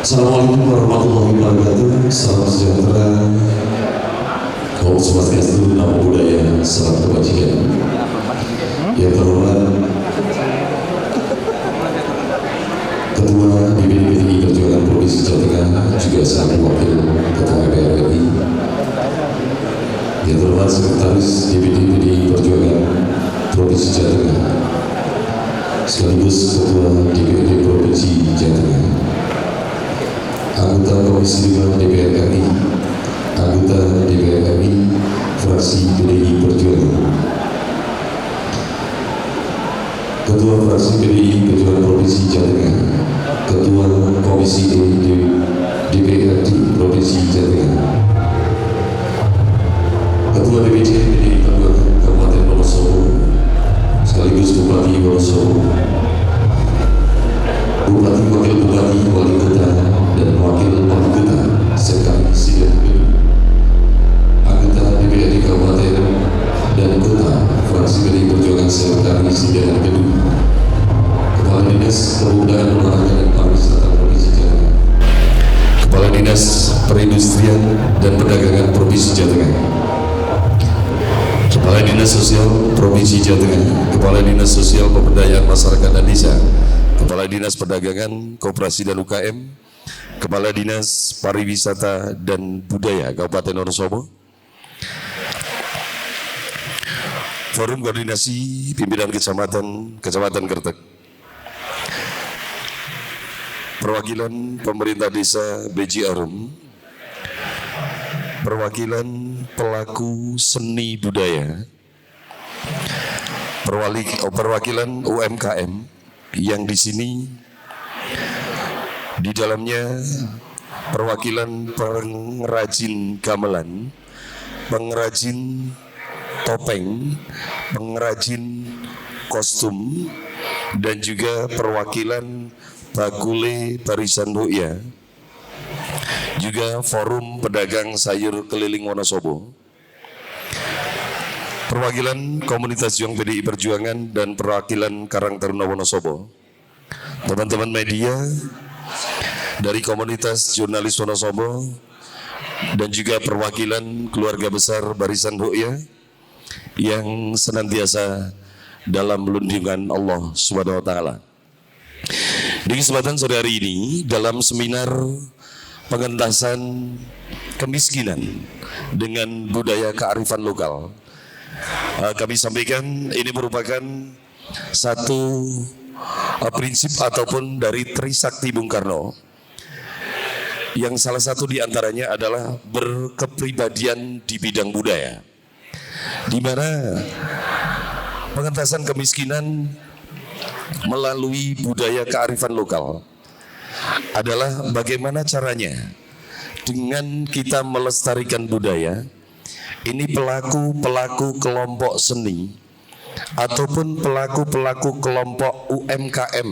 Assalamualaikum warahmatullahi wabarakatuh. Salam sejahtera, Om Swastiastu, Namo Buddhaya, salam kebajikan. Yang terhormat Ketua DPD PDI Perjuangan Provinsi Jawa Tengah, juga sahabat Wakil Ketua MPR RI. Yang terhormat Sekretaris DPD PDI Perjuangan Provinsi Jawa Tengah, sekaligus Ketua DPRD Provinsi Jawa Tengah, anggota Komisi 5 DPR RI, anggota DPR RI fraksi PDI Perjuangan, Ketua fraksi PDI Perjuangan Provinsi Jawa Tengah, Ketua Komisi DPRD Provinsi Jawa Tengah, Ketua DPD PDI Perjuangan Kabupaten Wonosobo, sekaligus Bupati Wonosobo, Bupati, Wakil Bupati, Wali Kota, dan Wakil Wali Kota, serta Presiden anggota DPRD Kabupaten dan Kota, fraksi PDI Perjuangan serta Presiden kedua, Kepala Dinas Kebudayaan, Olahraga dan Pariwisata Provinsi Jawa Tengah, Kepala Dinas Perindustrian dan Perdagangan Provinsi Jawa Tengah, Kepala Dinas Sosial Provinsi Jawa Tengah, Kepala Dinas Sosial Pemberdayaan Masyarakat dan Desa, Kepala Dinas Perdagangan, Koperasi dan UKM, Kepala Dinas Pariwisata dan Budaya Kabupaten Wonosobo, Forum Koordinasi Pimpinan Kecamatan Kertek, perwakilan pemerintah desa Beji Arum, perwakilan pelaku seni budaya, perwakilan UMKM yang di sini di dalamnya perwakilan pengrajin gamelan, pengrajin topeng, pengrajin kostum, dan juga perwakilan Bagule Barisan Ru'ya, juga Forum Pedagang Sayur Keliling Wonosobo, perwakilan Komunitas Juang PDI Perjuangan dan perwakilan Karang Taruna Wonosobo, teman-teman media dari Komunitas Jurnalis Wonosobo, dan juga perwakilan keluarga besar Barisan Ru'ya yang senantiasa dalam lindungan Allah Subhanahu wa Ta'ala. Di kesempatan sore hari ini, dalam seminar pengentasan kemiskinan dengan budaya kearifan lokal, kami sampaikan ini merupakan satu prinsip ataupun dari Trisakti Bung Karno, yang salah satu diantaranya adalah berkepribadian di bidang budaya, di mana pengentasan kemiskinan melalui budaya kearifan lokal adalah bagaimana caranya dengan kita melestarikan budaya ini, pelaku-pelaku kelompok seni ataupun pelaku-pelaku kelompok UMKM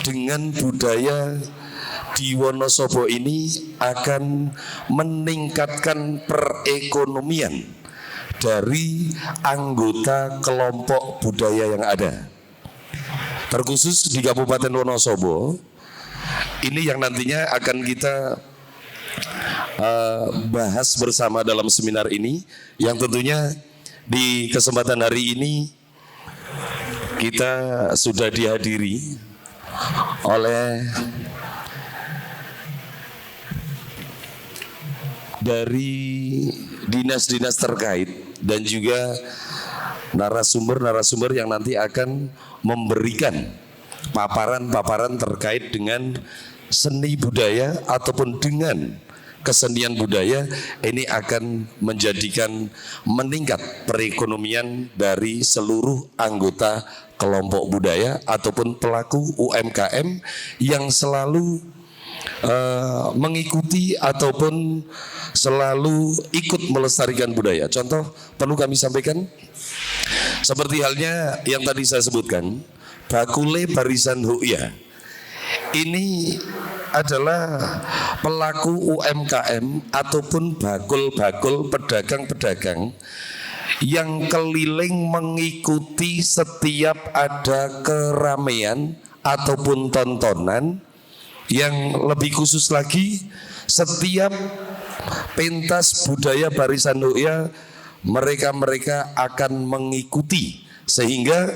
dengan budaya di Wonosobo ini akan meningkatkan perekonomian dari anggota kelompok budaya yang ada. Terkhusus di Kabupaten Wonosobo, ini yang nantinya akan kita bahas bersama dalam seminar ini, yang tentunya di kesempatan hari ini kita sudah dihadiri oleh dari dinas-dinas terkait dan juga narasumber-narasumber yang nanti akan memberikan paparan-paparan terkait dengan seni budaya ataupun dengan kesenian budaya. Ini akan menjadikan meningkat perekonomian dari seluruh anggota kelompok budaya ataupun pelaku UMKM yang selalu mengikuti ataupun selalu ikut melestarikan budaya. Contoh perlu kami sampaikan, seperti halnya yang tadi saya sebutkan, Bagule Barisan Ru'ya. Ini adalah pelaku UMKM ataupun bakul-bakul pedagang-pedagang yang keliling mengikuti setiap ada keramaian ataupun tontonan Yang lebih khusus lagi, setiap pentas budaya Barisan Nu'ya mereka akan mengikuti, sehingga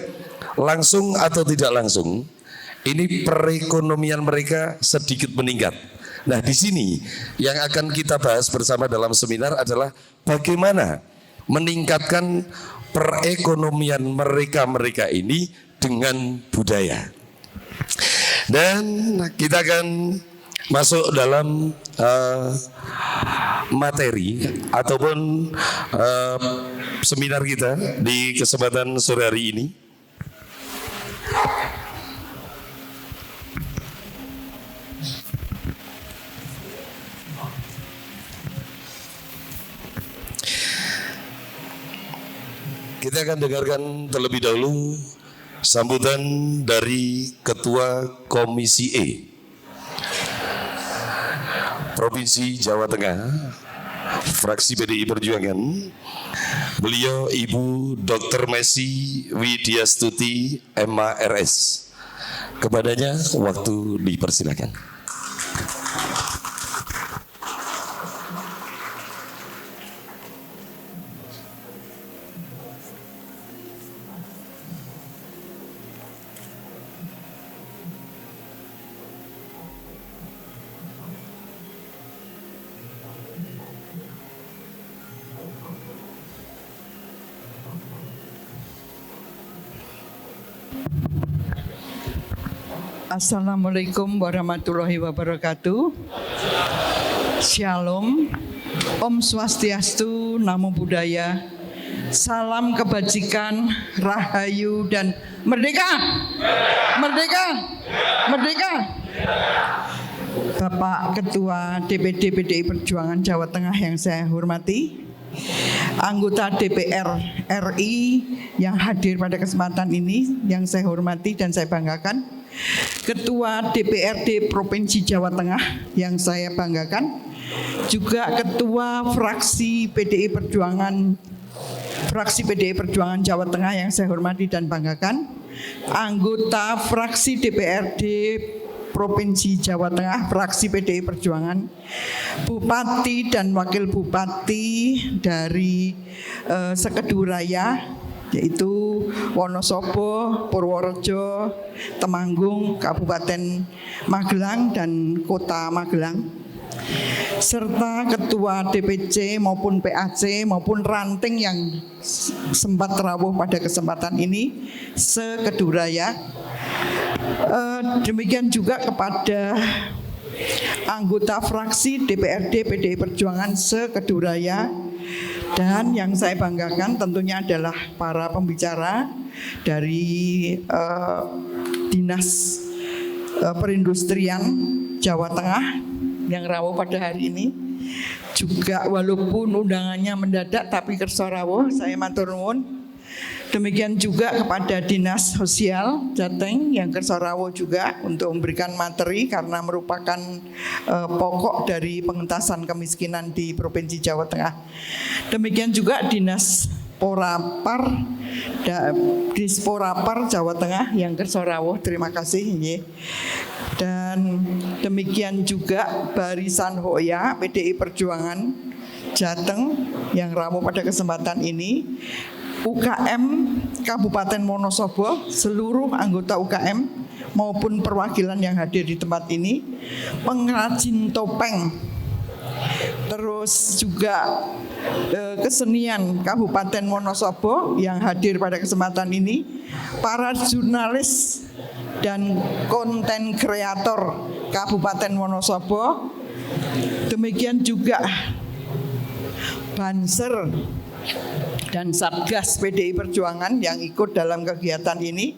langsung atau tidak langsung ini perekonomian mereka sedikit meningkat. Nah, di sini yang akan kita bahas bersama dalam seminar adalah bagaimana meningkatkan perekonomian mereka ini dengan budaya. Dan kita akan masuk dalam materi ataupun seminar kita di kesempatan sore hari ini. Kita akan dengarkan terlebih dahulu sambutan dari Ketua Komisi E Provinsi Jawa Tengah, fraksi PDI Perjuangan. Beliau Ibu Dr. Messi Widyastuti MARS. Kepadanya waktu dipersilakan. Assalamualaikum warahmatullahi wabarakatuh. Shalom, Om Swastiastu, Namo Buddhaya, salam kebajikan, rahayu dan merdeka. Merdeka. Merdeka. Bapak Ketua DPD PDI Perjuangan Jawa Tengah yang saya hormati, anggota DPR RI yang hadir pada kesempatan ini yang saya hormati dan saya banggakan, Ketua DPRD Provinsi Jawa Tengah yang saya banggakan, juga Ketua Fraksi PDI Perjuangan Jawa Tengah yang saya hormati dan banggakan, anggota Fraksi DPRD Provinsi Jawa Tengah, fraksi PDI Perjuangan, Bupati dan Wakil Bupati dari Sekeduraya, yaitu Wonosobo, Purworejo, Temanggung, Kabupaten Magelang dan Kota Magelang, serta Ketua DPC maupun PAC maupun ranting yang sempat rawuh pada kesempatan ini Sekeduraya. Demikian juga kepada anggota fraksi DPRD PDI Perjuangan Sekeduraya. Dan yang saya banggakan tentunya adalah para pembicara dari Dinas Perindustrian Jawa Tengah yang rawuh pada hari ini. Juga walaupun undangannya mendadak tapi kersa rawuh, saya matur nuwun. Demikian juga kepada Dinas Sosial Jateng yang kersa rawuh juga untuk memberikan materi karena merupakan pokok dari pengentasan kemiskinan di Provinsi Jawa Tengah. Demikian juga Dinas Porapar Jawa Tengah yang kersa rawuh, terima kasih. Dan demikian juga Barisan Hoya PDI Perjuangan Jateng yang rawuh pada kesempatan ini, UKM Kabupaten Wonosobo, seluruh anggota UKM maupun perwakilan yang hadir di tempat ini, pengrajin topeng, terus juga kesenian Kabupaten Wonosobo yang hadir pada kesempatan ini, para jurnalis dan konten kreator Kabupaten Wonosobo, demikian juga Banser dan Satgas PDI Perjuangan yang ikut dalam kegiatan ini.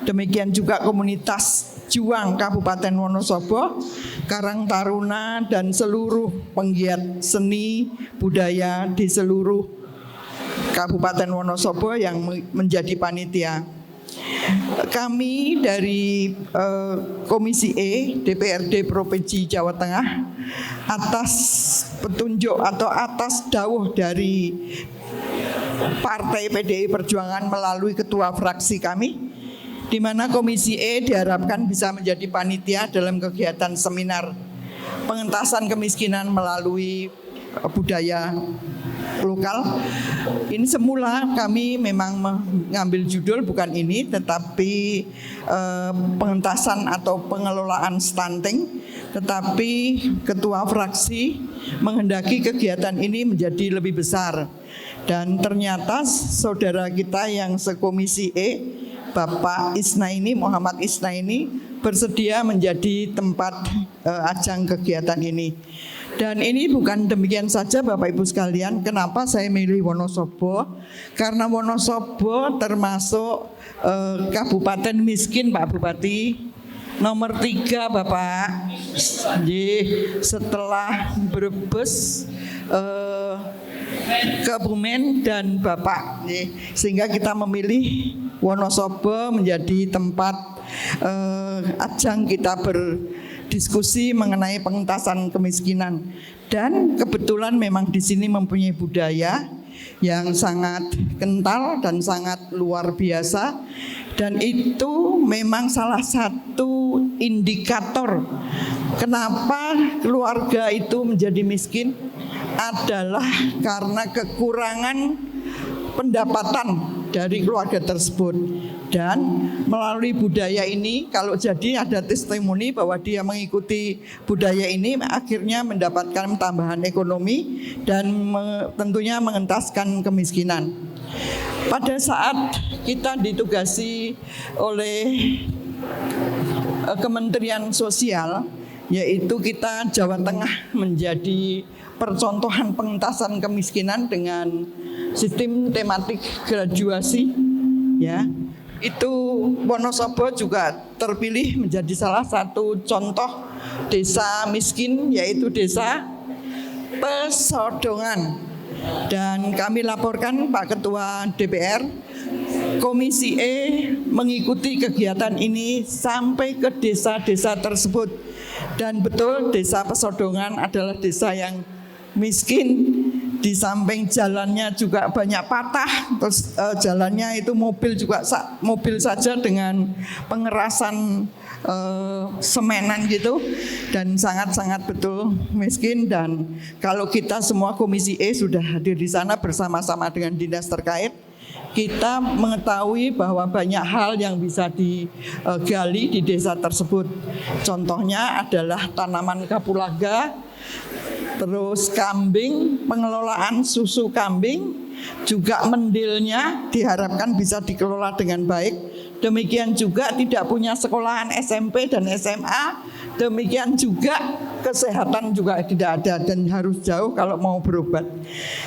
Demikian juga komunitas Juang Kabupaten Wonosobo, Karang Taruna dan seluruh penggiat seni budaya di seluruh Kabupaten Wonosobo yang menjadi panitia. Kami dari Komisi E DPRD Provinsi Jawa Tengah, atas petunjuk atau atas dawuh dari Partai PDI Perjuangan melalui ketua fraksi kami, di mana Komisi E diharapkan bisa menjadi panitia dalam kegiatan seminar pengentasan kemiskinan melalui budaya lokal. Ini semula kami memang mengambil judul bukan ini, tetapi pengentasan atau pengelolaan stunting. Tetapi ketua fraksi menghendaki kegiatan ini menjadi lebih besar. Dan ternyata saudara kita yang sekomisi E, Bapak Isnaini, Muhammad Isnaini, bersedia menjadi tempat ajang kegiatan ini. Dan ini bukan demikian saja Bapak Ibu sekalian. Kenapa saya milih Wonosobo? Karena Wonosobo termasuk kabupaten miskin Pak Bupati, nomor 3 Bapak. Setelah Brebes, Kebumen dan Bapak. Sehingga kita memilih Wonosobo menjadi tempat ajang kita berdiskusi mengenai pengentasan kemiskinan. Dan kebetulan memang di sini mempunyai budaya yang sangat kental dan sangat luar biasa, dan itu memang salah satu indikator kenapa keluarga itu menjadi miskin adalah karena kekurangan pendapatan dari keluarga tersebut. Dan melalui budaya ini, kalau jadi ada testimoni bahwa dia mengikuti budaya ini, akhirnya mendapatkan tambahan ekonomi dan tentunya mengentaskan kemiskinan. Pada saat kita ditugasi oleh Kementerian Sosial, yaitu kita Jawa Tengah menjadi percontohan pengentasan kemiskinan dengan sistem tematik graduasi, ya. Itu Wonosobo juga terpilih menjadi salah satu contoh desa miskin, yaitu desa Pesodongan. Dan kami laporkan Pak Ketua DPR, Komisi E mengikuti kegiatan ini sampai ke desa-desa tersebut. Dan betul desa Pesodongan adalah desa yang miskin. Di samping jalannya juga banyak patah, terus jalannya itu mobil saja dengan pengerasan semenan gitu, dan sangat-sangat betul miskin. Dan kalau kita semua Komisi E sudah hadir di sana bersama-sama dengan dinas terkait, kita mengetahui bahwa banyak hal yang bisa digali di desa tersebut. Contohnya adalah tanaman kapulaga, terus kambing, pengelolaan susu kambing, juga mendilnya diharapkan bisa dikelola dengan baik. Demikian juga tidak punya sekolahan SMP dan SMA, demikian juga kesehatan juga tidak ada dan harus jauh kalau mau berobat.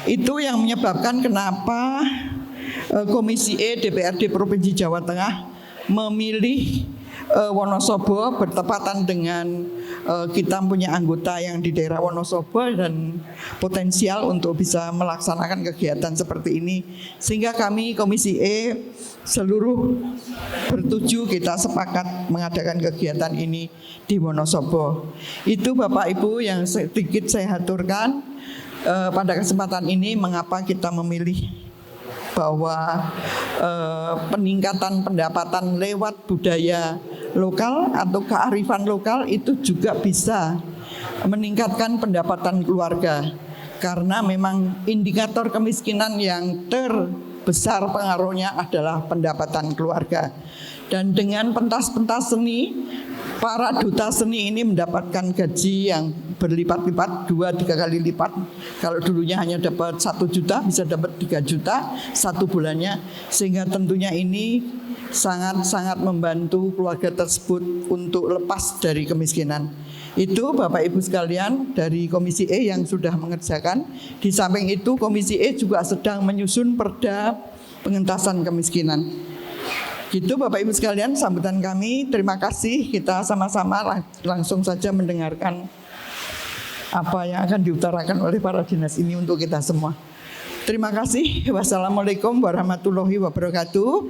Itu yang menyebabkan kenapa Komisi E DPRD Provinsi Jawa Tengah memilih Wonosobo bertepatan dengan kita punya anggota yang di daerah Wonosobo dan potensial untuk bisa melaksanakan kegiatan seperti ini. Sehingga kami Komisi E seluruh bertuju, kita sepakat mengadakan kegiatan ini di Wonosobo. Itu Bapak Ibu yang sedikit saya aturkan pada kesempatan ini mengapa kita memilih bahwa peningkatan pendapatan lewat budaya lokal atau kearifan lokal itu juga bisa meningkatkan pendapatan keluarga, karena memang indikator kemiskinan yang terbesar pengaruhnya adalah pendapatan keluarga. Dan dengan pentas-pentas seni, para duta seni ini mendapatkan gaji yang berlipat-lipat, 2-3 kali lipat. Kalau dulunya hanya dapat 1 juta, bisa dapat 3 juta satu bulannya. Sehingga tentunya ini sangat-sangat membantu keluarga tersebut untuk lepas dari kemiskinan. Itu Bapak Ibu sekalian dari Komisi E yang sudah mengerjakan. Di samping itu Komisi E juga sedang menyusun perda pengentasan kemiskinan. Gitu Bapak Ibu sekalian sambutan kami. Terima kasih, kita sama-sama langsung saja mendengarkan apa yang akan diutarakan oleh para dinas ini untuk kita semua. Terima kasih. Wassalamualaikum warahmatullahi wabarakatuh.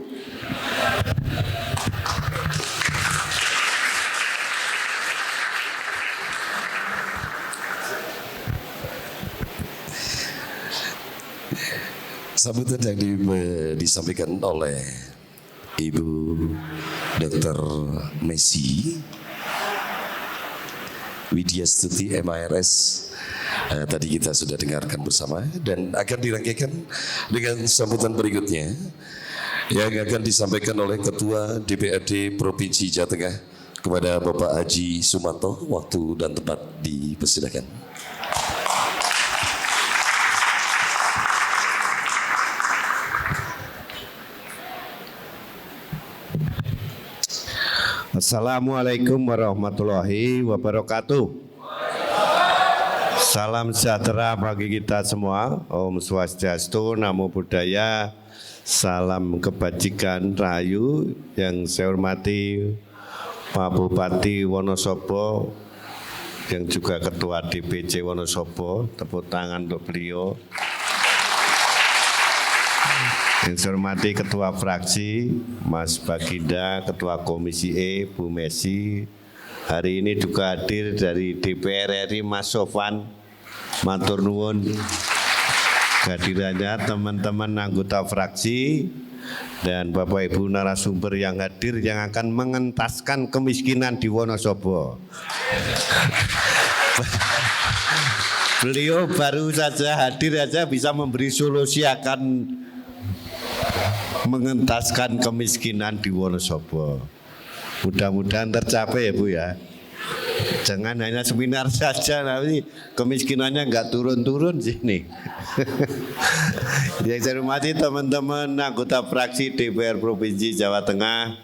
Sambutan yang disampaikan oleh Ibu Dr. Messi Widya Stuti MARS, tadi kita sudah dengarkan bersama, dan akan dirangkaikan dengan sambutan berikutnya yang akan disampaikan oleh Ketua DPRD Provinsi Jawa Tengah kepada Bapak Haji Sumanto. Waktu dan tempat dipersilakan. Assalamualaikum warahmatullahi wabarakatuh. Salam sejahtera bagi kita semua. Om Swastiastu, Namo Buddhaya. Salam kebajikan rahayu. Yang saya hormati Pak Bupati Wonosobo, yang juga Ketua DPC Wonosobo. Tepuk tangan untuk beliau. Yang saya hormati Ketua Fraksi Mas Baginda, Ketua Komisi E Bu Messi. Hari ini juga hadir dari DPR RI Mas Sofan. Matur nuwun kehadirannya teman-teman anggota fraksi dan Bapak Ibu narasumber yang hadir yang akan mengentaskan kemiskinan di Wonosobo. Beliau baru saja hadir aja bisa memberi solusi akan mengentaskan kemiskinan di Wonosobo. Mudah-mudahan tercapai ya Bu ya. Jangan hanya seminar saja, nanti kemiskinannya nggak turun-turun sini. Yang saya hormati teman-teman anggota fraksi DPR Provinsi Jawa Tengah,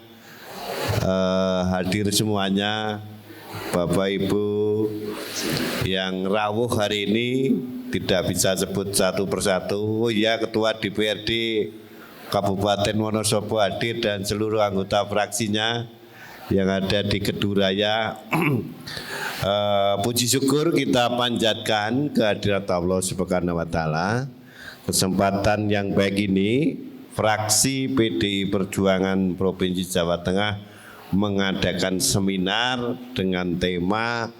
hadir semuanya, Bapak Ibu yang rawuh hari ini, tidak bisa sebut satu persatu. Oh ya, Ketua DPRD Kabupaten Wonosobo hadir dan seluruh anggota fraksinya yang ada di Keduraya. Puji syukur kita panjatkan kehadirat Allah Subhanahu wa taala. Kesempatan yang baik ini fraksi PDI Perjuangan Provinsi Jawa Tengah mengadakan seminar dengan tema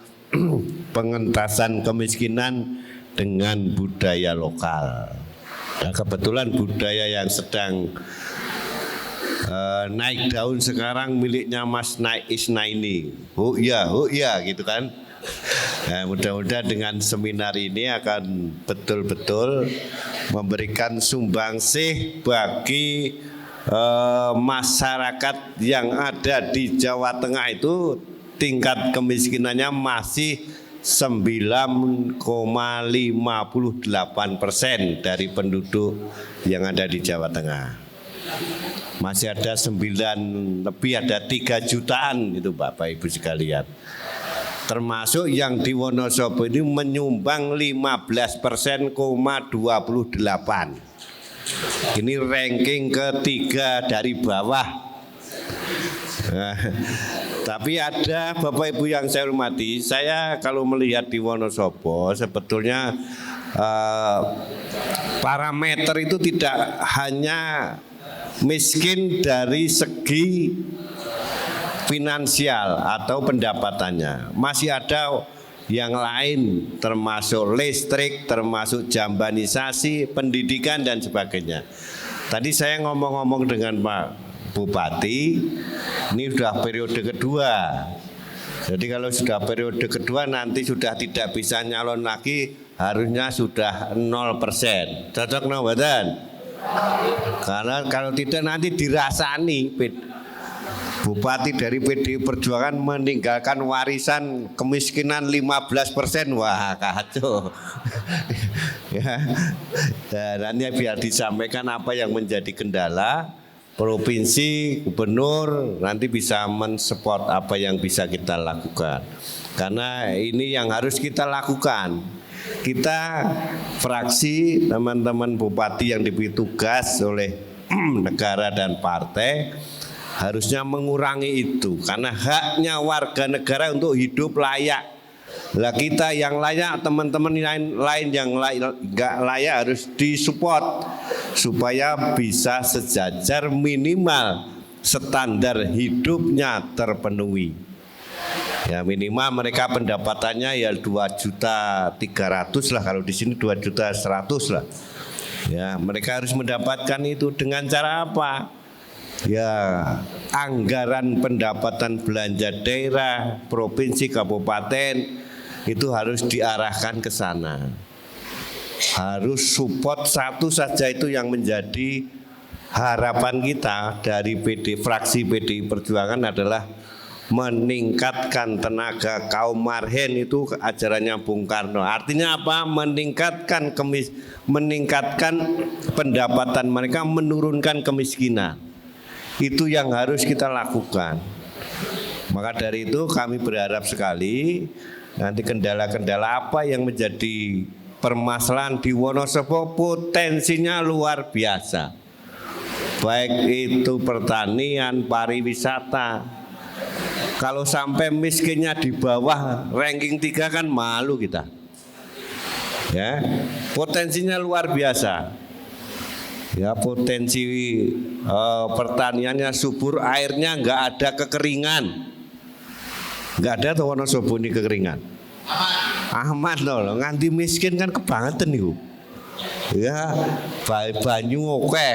pengentasan kemiskinan dengan budaya lokal. Nah, kebetulan budaya yang sedang naik daun sekarang miliknya Mas Isna ini. Oh iya gitu kan. Nah, mudah-mudahan dengan seminar ini akan betul-betul memberikan sumbangsih bagi masyarakat yang ada di Jawa Tengah itu tingkat kemiskinannya masih 9,58% dari penduduk yang ada di Jawa Tengah. Masih ada 3 jutaan itu Bapak Ibu sekalian. Termasuk yang di Wonosobo ini menyumbang 15,28%. Ini ranking ketiga dari bawah. Tapi ada Bapak Ibu yang saya hormati, saya kalau melihat di Wonosobo sebetulnya parameter itu tidak hanya miskin dari segi finansial atau pendapatannya, masih ada yang lain termasuk listrik, termasuk jambanisasi, pendidikan dan sebagainya. Tadi saya ngomong-ngomong dengan Pak Bupati, ini sudah periode kedua. Jadi kalau sudah periode kedua nanti sudah tidak bisa nyalon lagi, harusnya sudah 0%. Cocok no badan? Karena kalau tidak nanti dirasani Bupati dari PDI Perjuangan meninggalkan warisan kemiskinan 15%. Wah kacau. Ya. Dan nanti biar disampaikan apa yang menjadi kendala, provinsi, gubernur nanti bisa mensupport apa yang bisa kita lakukan. Karena ini yang harus kita lakukan. Kita fraksi, teman-teman bupati yang diberi tugas oleh negara dan partai harusnya mengurangi itu, karena haknya warga negara untuk hidup layak. Lah kita yang layak, teman-teman lain yang nggak layak harus disupport supaya bisa sejajar, minimal standar hidupnya terpenuhi. Ya minimal mereka pendapatannya ya 2.300.000 lah, kalau di sini 2.100.000 lah. Ya mereka harus mendapatkan itu dengan cara apa? ya anggaran pendapatan belanja daerah, provinsi, kabupaten itu harus diarahkan ke sana. Harus support satu saja itu yang menjadi harapan kita dari fraksi PDI Perjuangan adalah meningkatkan tenaga kaum marhen, itu ajarannya Bung Karno. Artinya apa? Meningkatkan pendapatan mereka, menurunkan kemiskinan. Itu yang harus kita lakukan. Maka dari itu kami berharap sekali nanti kendala-kendala apa yang menjadi permasalahan di Wonosobo potensinya luar biasa. Baik itu pertanian, pariwisata. Kalau sampai miskinnya di bawah ranking 3 kan malu kita. Ya, potensinya luar biasa. Ya, potensi pertaniannya subur, airnya nggak ada kekeringan. Nggak ada tuh Wonosobo ini kekeringan. Aman loh, nganti miskin kan kebangetan nih. Ya, banyu oke,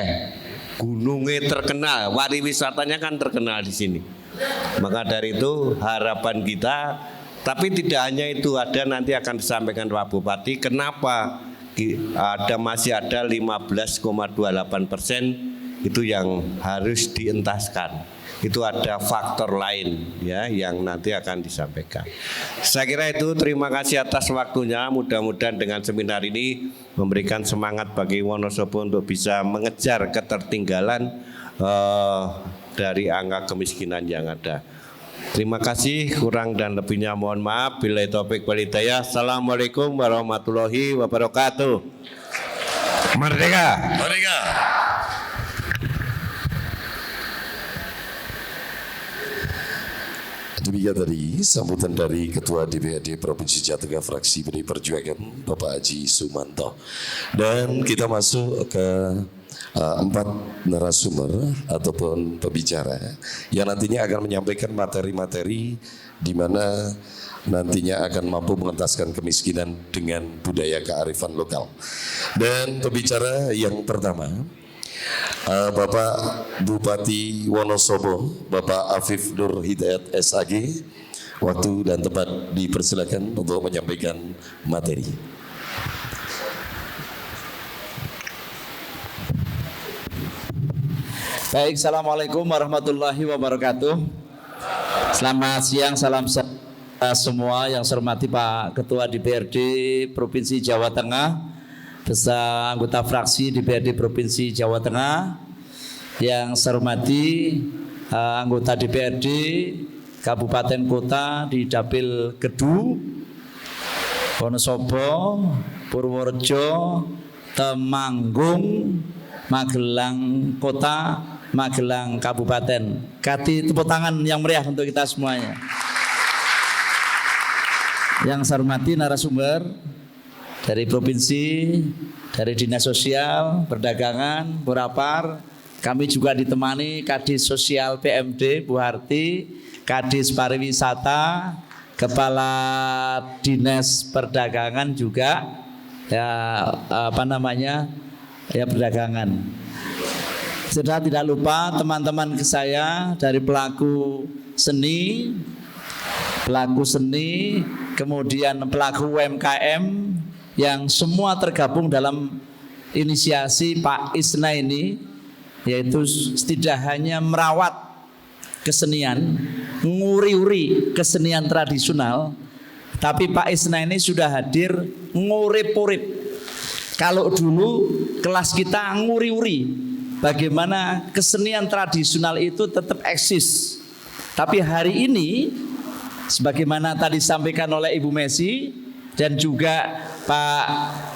gunungnya terkenal, pariwisatanya kan terkenal di sini. Maka dari itu harapan kita, tapi tidak hanya itu, ada nanti akan disampaikan Pak Bupati kenapa masih ada 15,28% itu yang harus dientaskan. Itu ada faktor lain ya yang nanti akan disampaikan. Saya kira itu, terima kasih atas waktunya. Mudah-mudahan dengan seminar ini memberikan semangat bagi Wonosobo untuk bisa mengejar ketertinggalan dari angka kemiskinan yang ada. Terima kasih, kurang dan lebihnya mohon maaf. Billahi taufik wal hidayah. Assalamualaikum warahmatullahi wabarakatuh. Merdeka. Merdeka. Demikian tadi sambutan dari Ketua DPRD Provinsi Jawa Tengah fraksi PDI Perjuangan Bapak Haji Sumanto. Dan kita masuk ke 4 narasumber ataupun pembicara yang nantinya akan menyampaikan materi-materi di mana nantinya akan mampu mengentaskan kemiskinan dengan budaya kearifan lokal. Dan pembicara yang pertama, Bapak Bupati Wonosobo, Bapak Afif Nur Hidayat SAG. Waktu dan tempat dipersilakan untuk menyampaikan materi. Baik, Assalamualaikum warahmatullahi wabarakatuh. Selamat siang, salam sejahtera semua. Yang saya hormati Pak Ketua DPRD Provinsi Jawa Tengah beserta anggota fraksi DPRD Provinsi Jawa Tengah. Yang saya hormati anggota DPRD Kabupaten Kota di Dapil Kedu, Wonosobo, Purworejo, Temanggung, Magelang Kota, Magelang Kabupaten. Kasih tepuk tangan yang meriah untuk kita semuanya. Yang saya hormati narasumber dari provinsi, dari Dinas Sosial, Perdagangan, Burapar. Kami juga ditemani Kadis Sosial PMD Bu Harti, Kadis Pariwisata, Kepala Dinas Perdagangan juga, ya perdagangan. Sudah tidak lupa teman-teman saya dari pelaku seni, kemudian pelaku UMKM yang semua tergabung dalam inisiasi Pak Isna ini, yaitu tidak hanya merawat kesenian, nguri-uri kesenian tradisional, tapi Pak Isna ini sudah hadir ngurip-urip. Kalau dulu kelas kita nguri-uri bagaimana kesenian tradisional itu tetap eksis, tapi hari ini sebagaimana tadi disampaikan oleh Ibu Messi dan juga Pak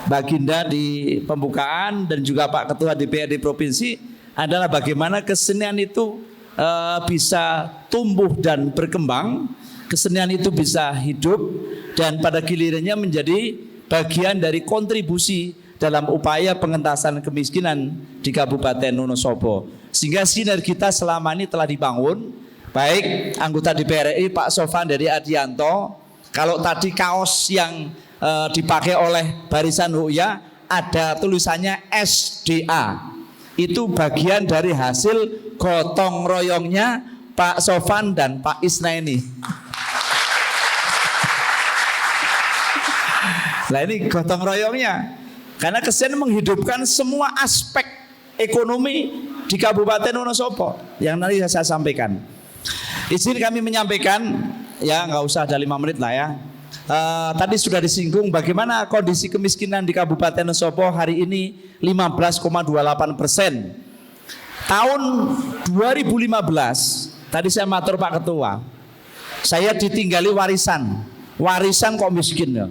Baginda di pembukaan dan juga Pak Ketua DPRD Provinsi, adalah bagaimana kesenian itu bisa tumbuh dan berkembang, kesenian itu bisa hidup dan pada gilirannya menjadi bagian dari kontribusi dalam upaya pengentasan kemiskinan di Kabupaten Wonosobo. Sehingga sinergitas selama ini telah dibangun, baik anggota DPR RI Pak Sofan dari Adianto. Kalau tadi kaos yang dipakai oleh Barisan Huya ada tulisannya SDA. Itu bagian dari hasil gotong royongnya Pak Sofan dan Pak Isna ini. Nah ini gotong royongnya, karena kesian menghidupkan semua aspek ekonomi di Kabupaten Wonosobo yang nanti saya sampaikan. Izin kami menyampaikan, ya nggak usah ada 5 menit lah ya. Tadi sudah disinggung bagaimana kondisi kemiskinan di Kabupaten Wonosobo hari ini 15,28%. Tahun 2015, tadi saya matur Pak Ketua, saya ditinggali warisan kok miskin ya.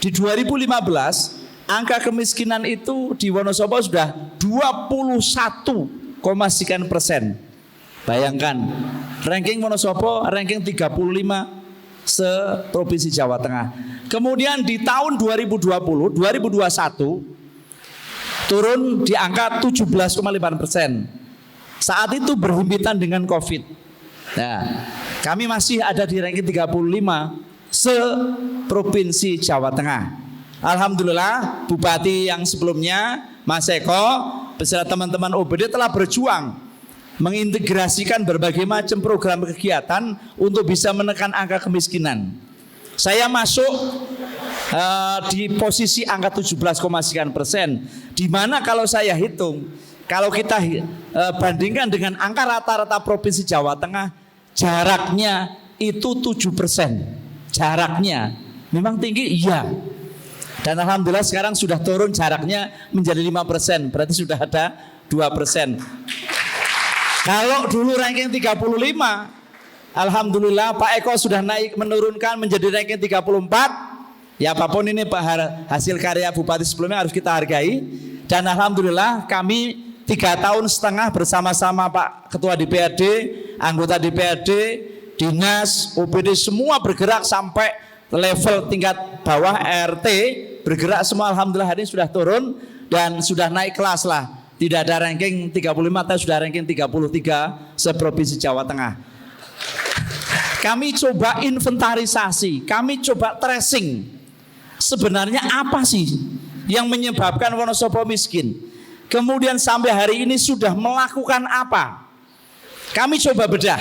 Di 2015 angka kemiskinan itu di Wonosobo sudah 21,% Bayangkan, ranking Wonosobo ranking 35 se-Provinsi Jawa Tengah. Kemudian di tahun 2021 turun di angka 17,5%. Saat itu berhimpitan dengan Covid. Nah, kami masih ada di ranking 35 se-Provinsi Jawa Tengah. Alhamdulillah, Bupati yang sebelumnya, Mas Eko, beserta teman-teman OBD telah berjuang mengintegrasikan berbagai macam program kegiatan untuk bisa menekan angka kemiskinan. Saya masuk di posisi angka 17,9%, di mana kalau saya hitung, kalau kita bandingkan dengan angka rata-rata Provinsi Jawa Tengah, jaraknya itu 7%. Jaraknya memang tinggi, iya. Dan alhamdulillah sekarang sudah turun jaraknya menjadi 5%, berarti sudah ada 2%. Kalau dulu ranking 35, alhamdulillah Pak Eko sudah naik menurunkan menjadi ranking 34. Ya apapun ini Pak, hasil karya Bupati sebelumnya harus kita hargai. Dan alhamdulillah kami 3,5 tahun bersama-sama Pak Ketua DPRD, anggota DPRD, Dinas, OPD semua bergerak sampai level tingkat bawah RT, bergerak semua. Alhamdulillah hari ini sudah turun dan sudah naik kelas lah. Tidak ada ranking 35, tapi sudah ranking 33 se-Provinsi Jawa Tengah. Kami coba inventarisasi, kami coba tracing. Sebenarnya apa sih yang menyebabkan Wonosobo miskin? Kemudian sampai hari ini sudah melakukan apa? Kami coba bedah.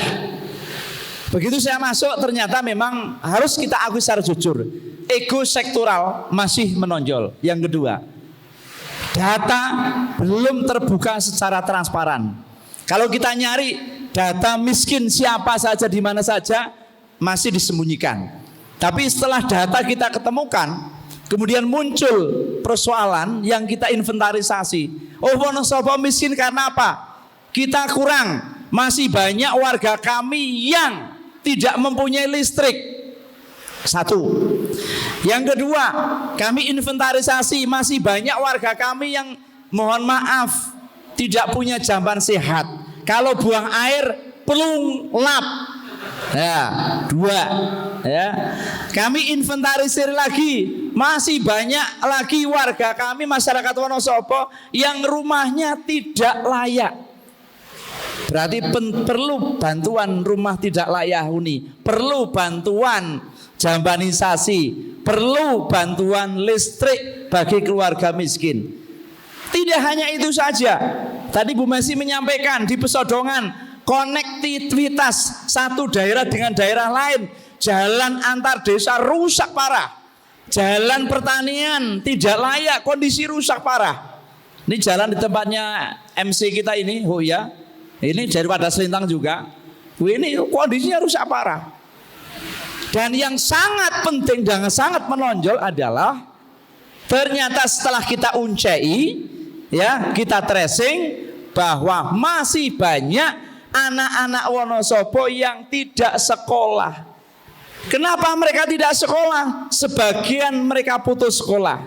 Begitu saya masuk ternyata memang harus kita akui secara jujur, ego sektoral masih menonjol. Yang kedua, data belum terbuka secara transparan. Kalau kita nyari data miskin siapa saja di mana saja masih disembunyikan. Tapi setelah data kita ketemukan, kemudian muncul persoalan yang kita inventarisasi. Oh, Wonosobo miskin karena apa? Kita kurang, masih banyak warga kami yang tidak mempunyai listrik. Satu. Yang kedua, kami inventarisasi masih banyak warga kami yang mohon maaf tidak punya jamban sehat. Kalau buang air perlu lap. Ya, dua. Ya. Kami inventarisir lagi, masih banyak lagi warga kami masyarakat Wonosobo yang rumahnya tidak layak. Berarti perlu bantuan rumah tidak layak huni, perlu bantuan jambanisasi, perlu bantuan listrik bagi keluarga miskin. Tidak hanya itu saja. Tadi Bu Messi menyampaikan di Pesodongan, konektivitas satu daerah dengan daerah lain, jalan antar desa rusak parah, jalan pertanian tidak layak, kondisi rusak parah. Ini jalan di tempatnya MC kita ini, oh ya, ini daripada Selintang juga, ini kondisinya rusak parah. Dan yang sangat penting dan sangat menonjol adalah ternyata setelah kita uncai, ya, kita tracing bahwa masih banyak anak-anak Wonosobo yang tidak sekolah. Kenapa mereka tidak sekolah? Sebagian mereka putus sekolah.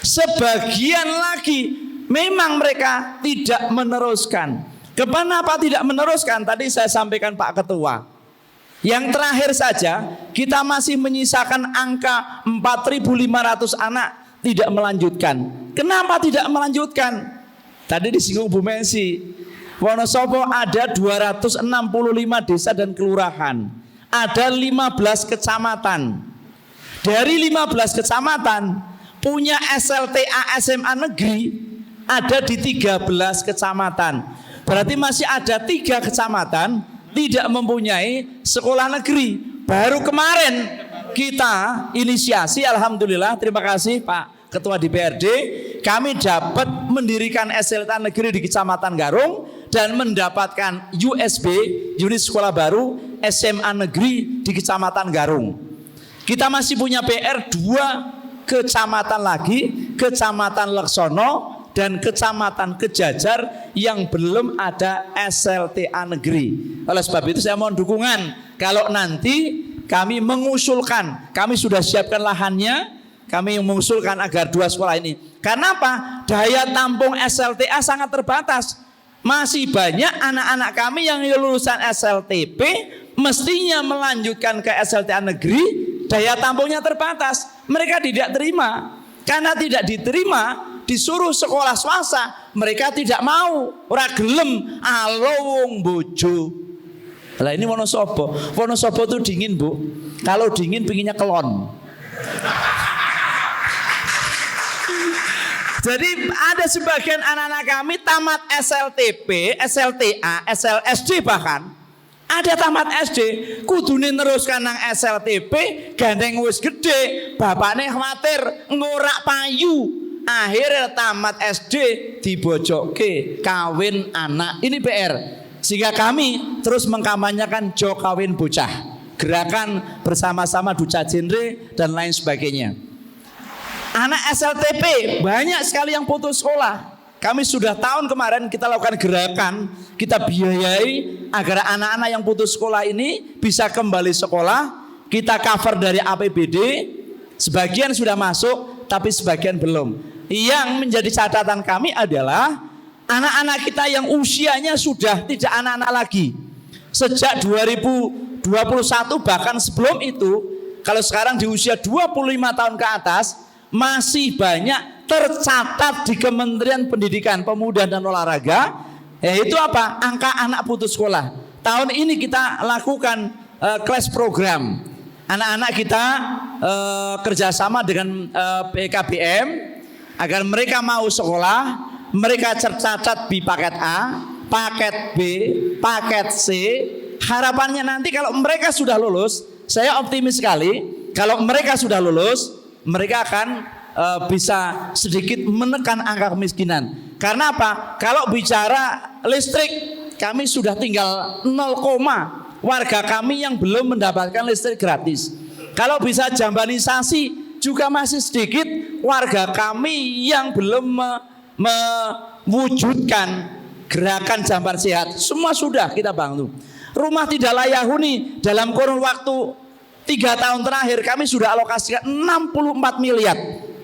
Sebagian lagi memang mereka tidak meneruskan. Kenapa tidak meneruskan? Tadi saya sampaikan Pak Ketua. Yang terakhir saja, kita masih menyisakan angka 4.500 anak tidak melanjutkan. Kenapa tidak melanjutkan? Tadi disinggung Bu Messi, Wonosobo ada 265 desa dan kelurahan, ada 15 kecamatan. Dari 15 kecamatan punya SLTA SMA negeri ada di 13 kecamatan. Berarti masih ada 3 kecamatan tidak mempunyai sekolah negeri. Baru kemarin kita inisiasi, alhamdulillah, terima kasih Pak Ketua DPRD, kami dapat mendirikan SLTA negeri di Kecamatan Garung dan mendapatkan USB, unit sekolah baru SMA negeri di Kecamatan Garung. Kita masih punya PR 2 kecamatan lagi, Kecamatan Leksono dan Kecamatan Kejajar yang belum ada SLTA negeri. Oleh sebab itu saya mohon dukungan kalau nanti kami mengusulkan, kami sudah siapkan lahannya, kami mengusulkan agar 2 sekolah ini. Karena apa? Daya tampung SLTA sangat terbatas. Masih banyak anak-anak kami yang lulusan SLTP mestinya melanjutkan ke SLTA negeri, daya tampungnya terbatas. Mereka tidak terima. Karena tidak diterima, disuruh sekolah swasta, mereka tidak mau. Ora gelem, alowong bojo. Lah ini Wonosobo. Wonosobo itu dingin, Bu. Kalau dingin pinginnya kelon. Jadi ada sebagian anak-anak kami tamat SLTP, SLTA, SLSD bahkan. Ada tamat SD, kudune neruskan nang SLTP, gandeng wis gede, bapaknya khawatir ngorak payu. Akhirnya tamat SD dibojoke, kawin anak. Ini PR. Sehingga kami terus mengkampanyekan Jo Kawin Bocah, gerakan bersama-sama Duca Genre dan lain sebagainya. Anak SLTP banyak sekali yang putus sekolah. Kami sudah tahun kemarin kita lakukan gerakan, kita biayai agar anak-anak yang putus sekolah ini bisa kembali sekolah. Kita cover dari APBD, sebagian sudah masuk tapi sebagian belum. Yang menjadi catatan kami adalah anak-anak kita yang usianya sudah tidak anak-anak lagi. Sejak 2021 bahkan sebelum itu, kalau sekarang di usia 25 tahun ke atas, masih banyak tercatat di Kementerian Pendidikan, Pemuda dan Olahraga, yaitu apa? Angka anak putus sekolah. Tahun ini kita lakukan class program. Anak-anak kita kerjasama dengan PKBM agar mereka mau sekolah. Mereka tercatat di paket A, paket B, paket C. Harapannya nanti kalau mereka sudah lulus, saya optimis sekali. Kalau mereka sudah lulus, mereka akan bisa sedikit menekan angka kemiskinan. Karena apa? Kalau bicara listrik, kami sudah tinggal 0, warga kami yang belum mendapatkan listrik gratis. Kalau bisa jambanisasi juga masih sedikit warga kami yang belum mewujudkan gerakan jamban sehat. Semua sudah kita bantu. Rumah tidak layak huni dalam kurun waktu 3 tahun terakhir kami sudah alokasikan 64 miliar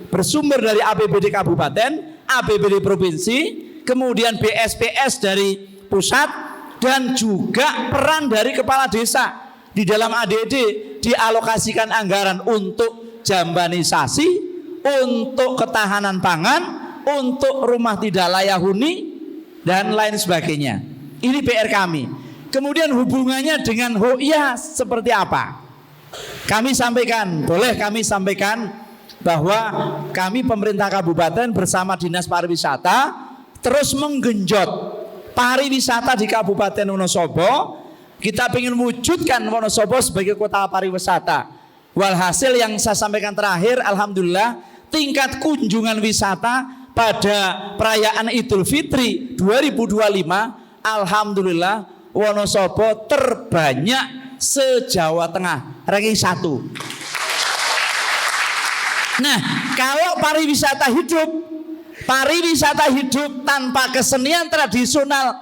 bersumber dari APBD Kabupaten, APBD Provinsi, kemudian BSPS dari pusat dan juga peran dari kepala desa. Di dalam ADD dialokasikan anggaran untuk jambanisasi, untuk ketahanan pangan, untuk rumah tidak layak huni dan lain sebagainya. Ini PR kami. Kemudian hubungannya dengan HOIA seperti apa? Kami sampaikan, boleh kami sampaikan bahwa kami pemerintah kabupaten bersama Dinas Pariwisata terus menggenjot pariwisata di Kabupaten Wonosobo. Kita ingin wujudkan Wonosobo sebagai kota pariwisata. Walhasil yang saya sampaikan terakhir, alhamdulillah tingkat kunjungan wisata pada perayaan Idul Fitri 2025, alhamdulillah Wonosobo terbanyak se-Jawa Tengah, ranking 1. Nah, kalau pariwisata hidup tanpa kesenian tradisional,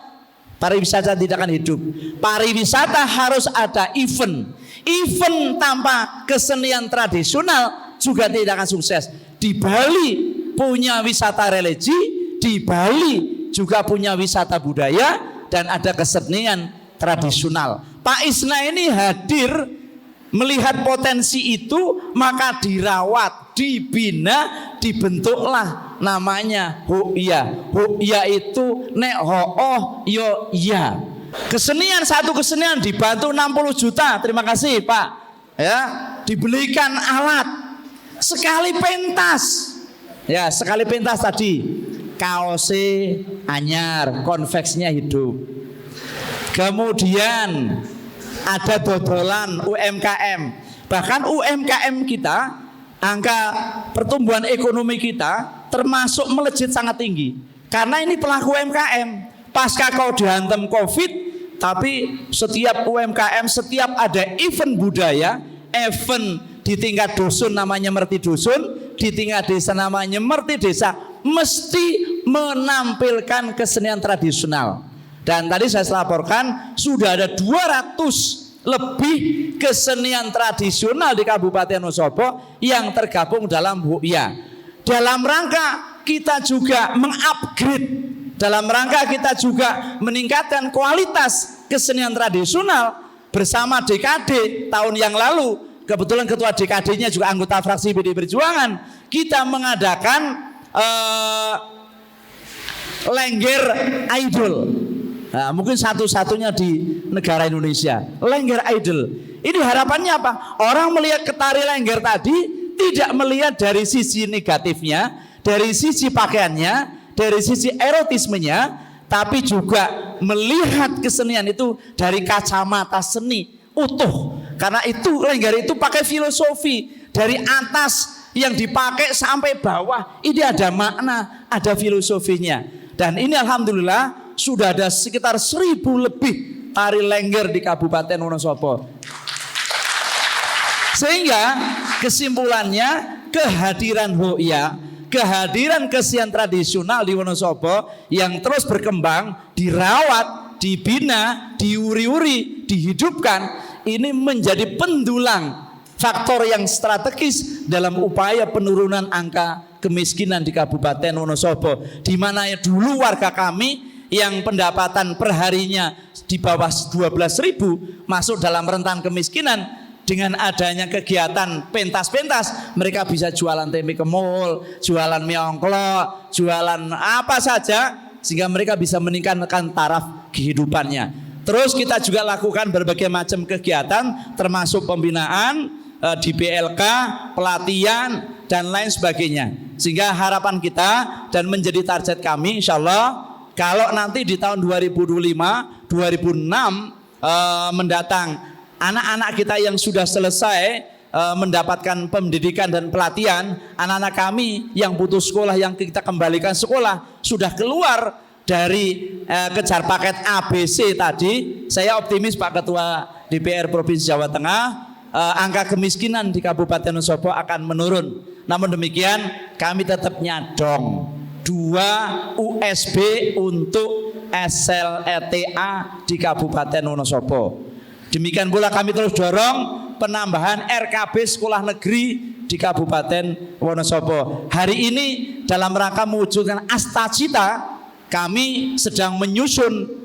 pariwisata tidak akan hidup. Pariwisata harus ada event. Event tanpa kesenian tradisional juga tidak akan sukses. Di Bali punya wisata religi, di Bali juga punya wisata budaya dan ada kesenian tradisional. Pak Isna ini hadir melihat potensi itu, maka dirawat, dibina, dibentuklah namanya HOIA. HOIA itu nek ho'oh yo iya. Kesenian, satu kesenian dibantu 60 juta. Terima kasih Pak. Ya, dibelikan alat sekali pentas. Ya, sekali pentas tadi kaose anyar, konveksinya hidup. Kemudian ada dodolan UMKM. Bahkan UMKM kita, angka pertumbuhan ekonomi kita termasuk melejit sangat tinggi. Karena ini pelaku UMKM. Pasca kau dihantam COVID, tapi setiap UMKM, setiap ada event budaya, event di tingkat dusun namanya Merti Dusun, di tingkat desa namanya Merti Desa, mesti menampilkan kesenian tradisional. Dan tadi saya laporkan sudah ada 200 lebih kesenian tradisional di Kabupaten Wonosobo yang tergabung dalam HUIA. Dalam rangka kita juga mengupgrade, dalam rangka kita juga meningkatkan kualitas kesenian tradisional bersama DKD tahun yang lalu. Kebetulan ketua DKD-nya juga anggota fraksi PDI Perjuangan. Kita mengadakan Lengger Idol. Nah, mungkin satu-satunya di negara Indonesia, Lengger Idol. Ini harapannya apa? Orang melihat ketari Lengger tadi tidak melihat dari sisi negatifnya, dari sisi pakaiannya, dari sisi erotismenya, tapi juga melihat kesenian itu dari kacamata seni utuh. Karena itu Lengger itu pakai filosofi dari atas yang dipakai sampai bawah. Ini ada makna, ada filosofinya. Dan ini alhamdulillah sudah ada sekitar 1000 lebih tari Lengger di Kabupaten Wonosobo. Sehingga kesimpulannya kehadiran HUIA, kehadiran kesenian tradisional di Wonosobo yang terus berkembang, dirawat, dibina, diuri-uri, dihidupkan, ini menjadi pendulang faktor yang strategis dalam upaya penurunan angka kemiskinan di Kabupaten Wonosobo, di mana dulu warga kami yang pendapatan perharinya di bawah 12.000 masuk dalam rentan kemiskinan. Dengan adanya kegiatan pentas-pentas, mereka bisa jualan tempe ke mall, jualan mie ongklok, jualan apa saja, sehingga mereka bisa meningkatkan taraf kehidupannya. Terus kita juga lakukan berbagai macam kegiatan, termasuk pembinaan di BLK, pelatihan dan lain sebagainya. Sehingga harapan kita dan menjadi target kami, insya Allah, kalau nanti di tahun 2025, 2006 mendatang, anak-anak kita yang sudah selesai mendapatkan pendidikan dan pelatihan, anak-anak kami yang putus sekolah, yang kita kembalikan sekolah, sudah keluar dari kejar paket ABC tadi. Saya optimis Pak Ketua DPR Provinsi Jawa Tengah, angka kemiskinan di Kabupaten Wonosobo akan menurun. Namun demikian kami tetap nyadong 2 USB untuk SLETA di Kabupaten Wonosobo. Demikian pula kami terus dorong penambahan RKB sekolah negeri di Kabupaten Wonosobo. Hari ini dalam rangka mewujudkan Astacita, kami sedang menyusun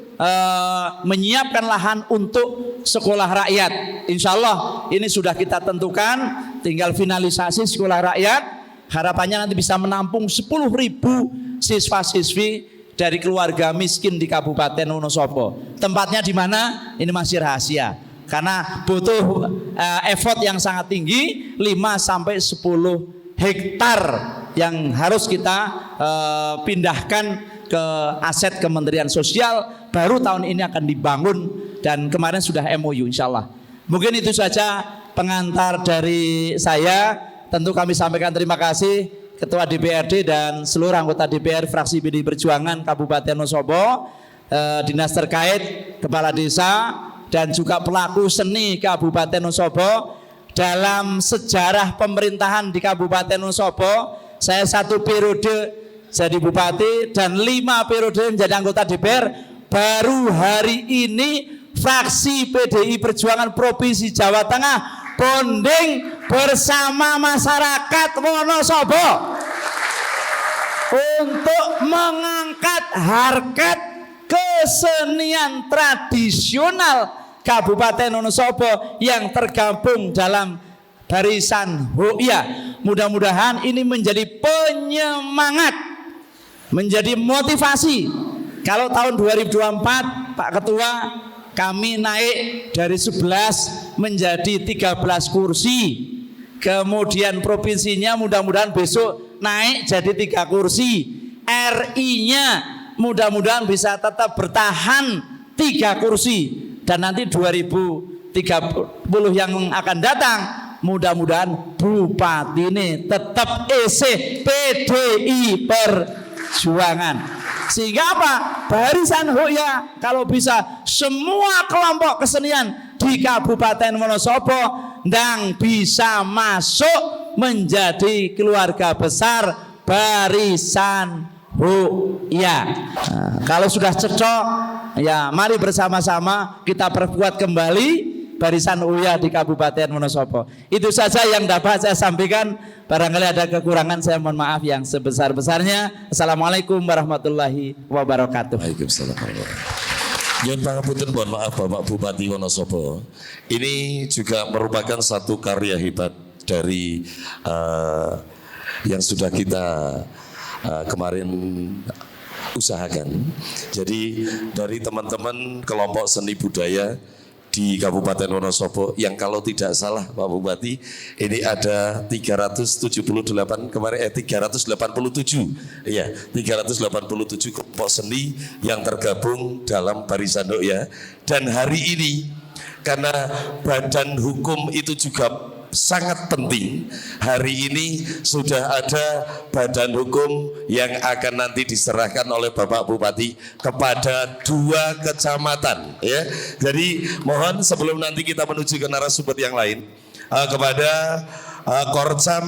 menyiapkan lahan untuk sekolah rakyat. Insya Allah ini sudah kita tentukan, tinggal finalisasi sekolah rakyat. Harapannya nanti bisa menampung 10.000 siswa-siswi dari keluarga miskin di Kabupaten Wonosobo. Tempatnya di mana? Ini masih rahasia. Karena butuh effort yang sangat tinggi, 5-10 hektar yang harus kita pindahkan ke aset Kementerian Sosial. Baru tahun ini akan dibangun dan kemarin sudah MOU insya Allah. Mungkin itu saja pengantar dari saya. Tentu kami sampaikan terima kasih Ketua DPRD dan seluruh anggota DPR fraksi PDI Perjuangan Kabupaten Wonosobo, dinas terkait, kepala desa, dan juga pelaku seni Kabupaten Wonosobo. Dalam sejarah pemerintahan di Kabupaten Wonosobo, saya 1 periode jadi bupati dan 5 periode menjadi anggota DPR. Baru hari ini fraksi PDI Perjuangan Provinsi Jawa Tengah bonding bersama masyarakat Wonosobo untuk mengangkat harkat kesenian tradisional Kabupaten Wonosobo yang tergabung dalam barisan HUIA. Mudah-mudahan ini menjadi penyemangat, menjadi motivasi. Kalau tahun 2024 Pak Ketua kami naik dari 11 menjadi 13 kursi. Kemudian provinsinya mudah-mudahan besok naik jadi 3 kursi. RI-nya mudah-mudahan bisa tetap bertahan 3 kursi, dan nanti 2030 yang akan datang mudah-mudahan bupati ini tetap isih PDI Perjuangan. Sehingga apa? Barisan Hoya kalau bisa semua kelompok kesenian di Kabupaten Wonosobo dan bisa masuk menjadi keluarga besar Barisan Hoya. Nah, kalau sudah cocok, ya mari bersama-sama kita perkuat kembali Barisan Hoya di Kabupaten Wonosobo. Itu saja yang dapat saya sampaikan. Barangkali ada kekurangan, saya mohon maaf yang sebesar-besarnya. Assalamualaikum warahmatullahi wabarakatuh. Waalaikumsalam. Nyun pangapunten, mohon maaf Bapak Bupati Wonosobo. Ini juga merupakan satu karya hebat dari yang sudah kita kemarin usahakan. Jadi dari teman-teman kelompok seni budaya di Kabupaten Wonosobo yang kalau tidak salah Pak Bupati ini ada 387 ya 387 kelompok seni yang tergabung dalam Barisan Hoya. Dan hari ini karena badan hukum itu juga sangat penting, hari ini sudah ada badan hukum yang akan nanti diserahkan oleh Bapak Bupati kepada 2 kecamatan ya. Jadi mohon sebelum nanti kita menuju ke narasumber yang lain, kepada Korcam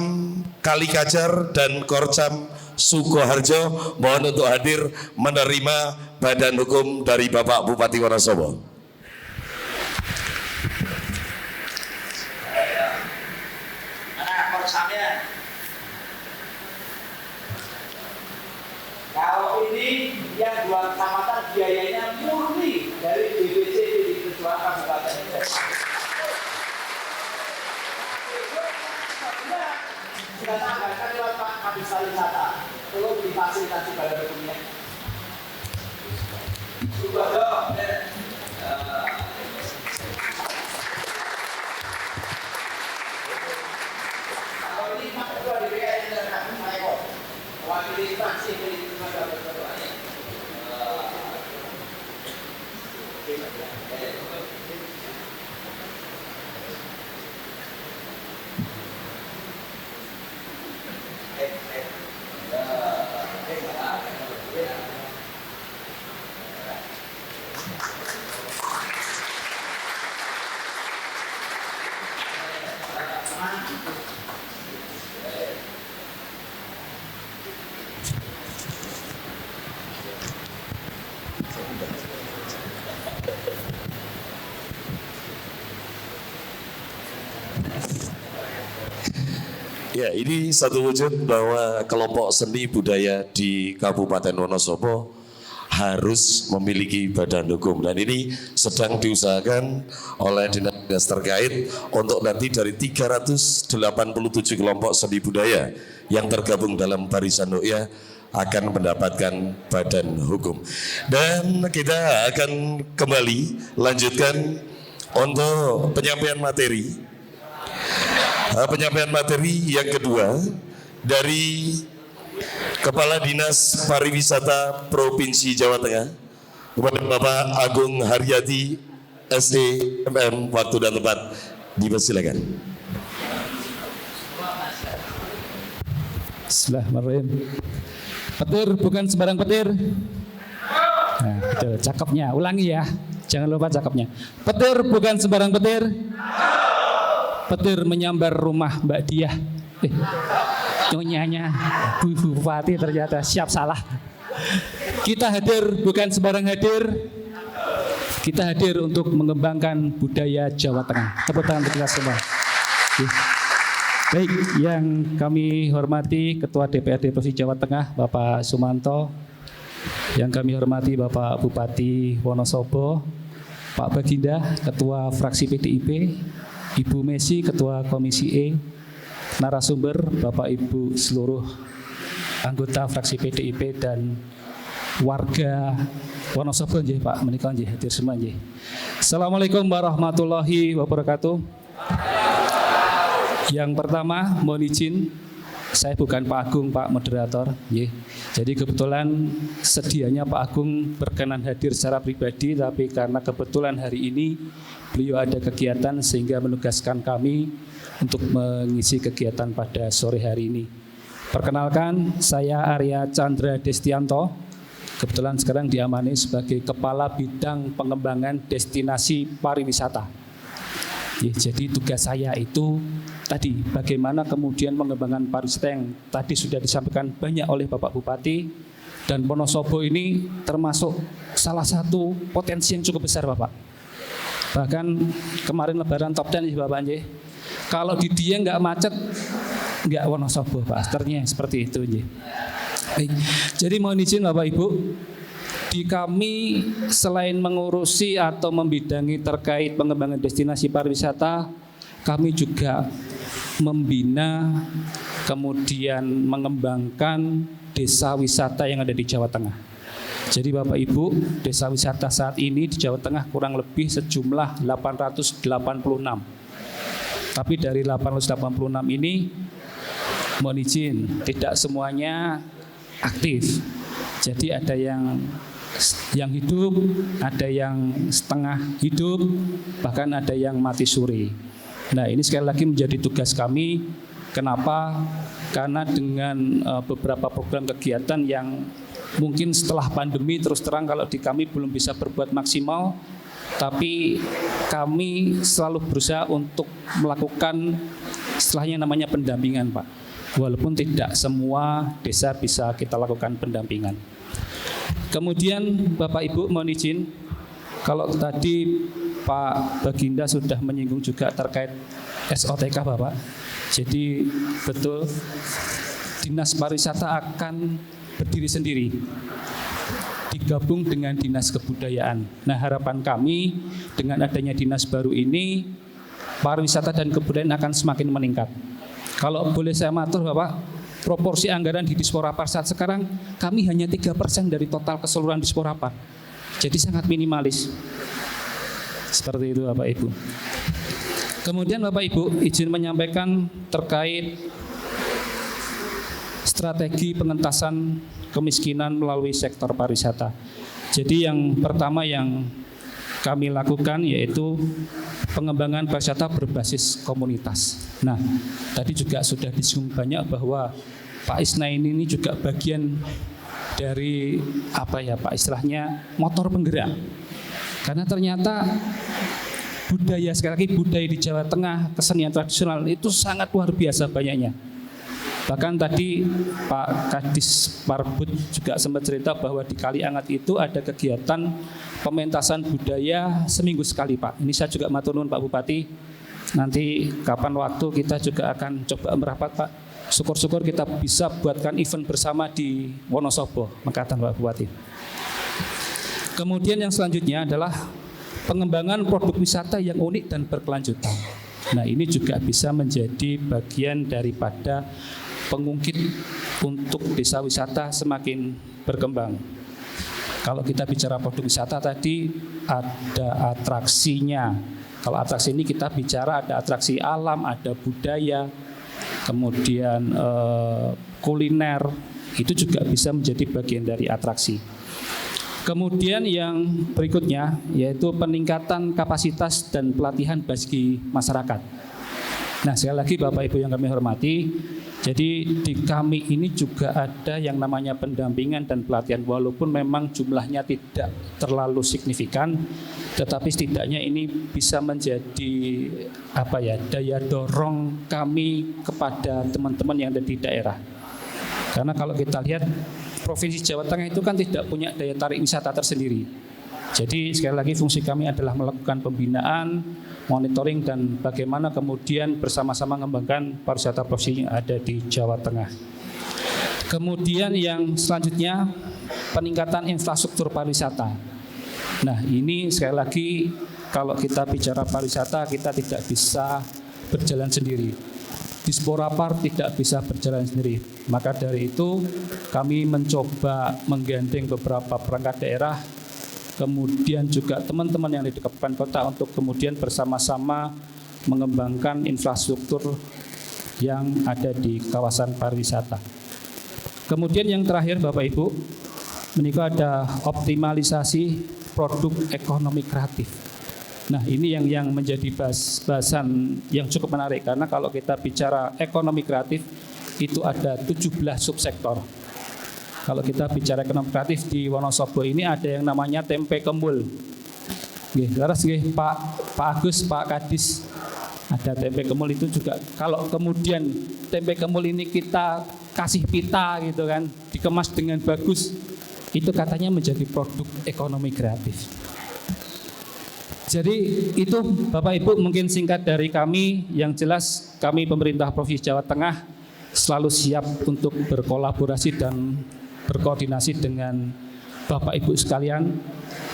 Kalikajar dan Korcam Sukoharjo mohon untuk hadir menerima badan hukum dari Bapak Bupati Wonosobo. Kalau ini yang 2 kecamatan biayanya murni dari DPC PDI Perjuangan Kabupaten ini. Kita tambahkan lewat Pak Kabis Pariwisata, perlu difasilitasi pada dokumennya. Juga dong. Kalau ini Pak Ketua DPR yang terkait saya wakili fraksi PDI Perjuangan Kabupaten. Ya, ini satu wujud bahwa kelompok seni budaya di Kabupaten Wonosobo harus memiliki badan hukum, dan ini sedang diusahakan oleh dinas terkait untuk nanti dari 387 kelompok seni budaya yang tergabung dalam Barisan Hoya akan mendapatkan badan hukum. Dan kita akan kembali lanjutkan untuk penyampaian materi. Penyampaian materi yang kedua dari Kepala Dinas Pariwisata Provinsi Jawa Tengah kepada Bapak Agung Haryadi SE MM. Waktu dan tempat dipersilakan. Bismillahirrahmanirrahim. Petir bukan sembarang petir. Nah, betul, cakepnya. Ulangi ya, jangan lupa cakepnya. Petir bukan sembarang petir. Petir menyambar rumah Mbak Diah. Nyonyanya Bu Bupati ternyata siap salah. Kita hadir bukan sembarang hadir. Kita hadir untuk mengembangkan budaya Jawa Tengah. Tepuk tangan untuk kita semua. Baik, yang kami hormati Ketua DPRD Provinsi Jawa Tengah Bapak Sumanto, yang kami hormati Bapak Bupati Wonosobo, Pak Baginda Ketua Fraksi PDIP, Ibu Messi Ketua Komisi E, narasumber Bapak Ibu seluruh anggota fraksi PDIP dan warga Wonosobo nggih Pak menika nggih hadir semua nggih. Assalamualaikum warahmatullahi wabarakatuh. Yang pertama mohon izin Saya bukan Pak Agung, Pak Moderator. Jadi kebetulan sedianya Pak Agung berkenan hadir secara pribadi, tapi karena kebetulan hari ini beliau ada kegiatan sehingga menugaskan kami untuk mengisi kegiatan pada sore hari ini. Perkenalkan, saya Arya Chandra Destianto. Kebetulan sekarang diamani sebagai Kepala Bidang Pengembangan Destinasi Pariwisata. Jadi tugas saya itu tadi bagaimana kemudian mengembangkan pariwisata yang tadi sudah disampaikan banyak oleh Bapak Bupati, dan Wonosobo ini termasuk salah satu potensi yang cukup besar Bapak. Bahkan kemarin Lebaran top 10 Bapak Nje. Kalau di Dieng nggak macet, nggak Wonosobo Pak. Ternyata seperti itu Nje. Jadi mohon izin Bapak Ibu, di kami selain mengurusi atau membidangi terkait pengembangan destinasi pariwisata, kami juga membina kemudian mengembangkan desa wisata yang ada di Jawa Tengah. Jadi Bapak Ibu, desa wisata saat ini di Jawa Tengah kurang lebih sejumlah 886. Tapi dari 886 ini mohon izin tidak semuanya aktif. Jadi ada yang hidup, ada yang setengah hidup, bahkan ada yang mati suri. Nah, ini sekali lagi menjadi tugas kami. Kenapa? Karena dengan beberapa program kegiatan yang mungkin setelah pandemi terus terang kalau di kami belum bisa berbuat maksimal, tapi kami selalu berusaha untuk melakukan istilahnya namanya pendampingan Pak. Walaupun tidak semua desa bisa kita lakukan pendampingan. Kemudian Bapak Ibu mohon izin, kalau tadi Pak Baginda sudah menyinggung juga terkait SOTK Bapak. Jadi betul Dinas Pariwisata akan berdiri sendiri, digabung dengan Dinas Kebudayaan. Nah, harapan kami dengan adanya dinas baru ini, pariwisata dan kebudayaan akan semakin meningkat. Kalau boleh saya matur Bapak, proporsi anggaran di Disporapar saat sekarang kami hanya 3% dari total keseluruhan Disporapar. Jadi sangat minimalis. Seperti itu Bapak Ibu. Kemudian Bapak Ibu izin menyampaikan terkait strategi pengentasan kemiskinan melalui sektor pariwisata. Jadi yang pertama yang kami lakukan yaitu pengembangan pariwisata berbasis komunitas. Nah, tadi juga sudah disinggung banyak bahwa Pak Isnain ini juga bagian dari Pak istilahnya motor penggerak. Karena ternyata budaya, sekali lagi budaya di Jawa Tengah, kesenian tradisional itu sangat luar biasa banyaknya. Bahkan tadi Pak Kadis Parbud juga sempat cerita bahwa di Kaliangat itu ada kegiatan pementasan budaya seminggu sekali Pak. Ini saya juga matur nuwun Pak Bupati. Nanti kapan waktu kita juga akan coba merapat Pak. Syukur-syukur kita bisa buatkan event bersama di Wonosobo, Mekatan Pak Bupati. Kemudian yang selanjutnya adalah pengembangan produk wisata yang unik dan berkelanjutan. Nah, ini juga bisa menjadi bagian daripada pengungkit untuk desa wisata semakin berkembang. Kalau kita bicara produk wisata tadi ada atraksinya. Kalau atraksi ini kita bicara ada atraksi alam, ada budaya, kemudian kuliner, itu juga bisa menjadi bagian dari atraksi. Kemudian yang berikutnya yaitu peningkatan kapasitas dan pelatihan bagi masyarakat. Nah, sekali lagi Bapak Ibu yang kami hormati, jadi di kami ini juga ada yang namanya pendampingan dan pelatihan, walaupun memang jumlahnya tidak terlalu signifikan, tetapi setidaknya ini bisa menjadi daya dorong kami kepada teman-teman yang ada di daerah. Karena kalau kita lihat Provinsi Jawa Tengah itu kan tidak punya daya tarik wisata tersendiri. Jadi sekali lagi fungsi kami adalah melakukan pembinaan, monitoring, dan bagaimana kemudian bersama-sama mengembangkan pariwisata provinsi yang ada di Jawa Tengah. Kemudian yang selanjutnya peningkatan infrastruktur pariwisata. Nah, ini sekali lagi kalau kita bicara pariwisata kita tidak bisa berjalan sendiri. Disporapar tidak bisa berjalan sendiri. Maka dari itu kami mencoba menggandeng beberapa perangkat daerah, kemudian juga teman-teman yang di kabupaten kota untuk kemudian bersama-sama mengembangkan infrastruktur yang ada di kawasan pariwisata. Kemudian yang terakhir Bapak Ibu, menikah ada optimalisasi produk ekonomi kreatif. Nah ini yang menjadi bahasan yang cukup menarik, karena kalau kita bicara ekonomi kreatif itu ada 17 subsektor. Kalau kita bicara ekonomi kreatif di Wonosobo ini ada yang namanya tempe kemul. Terus Pak Agus, Pak Kadis, ada tempe kemul itu juga. Kalau kemudian tempe kemul ini kita kasih pita gitu kan, dikemas dengan bagus, itu katanya menjadi produk ekonomi kreatif. Jadi itu Bapak Ibu mungkin singkat dari kami. Yang jelas kami pemerintah Provinsi Jawa Tengah selalu siap untuk berkolaborasi dan berkoordinasi dengan Bapak Ibu sekalian,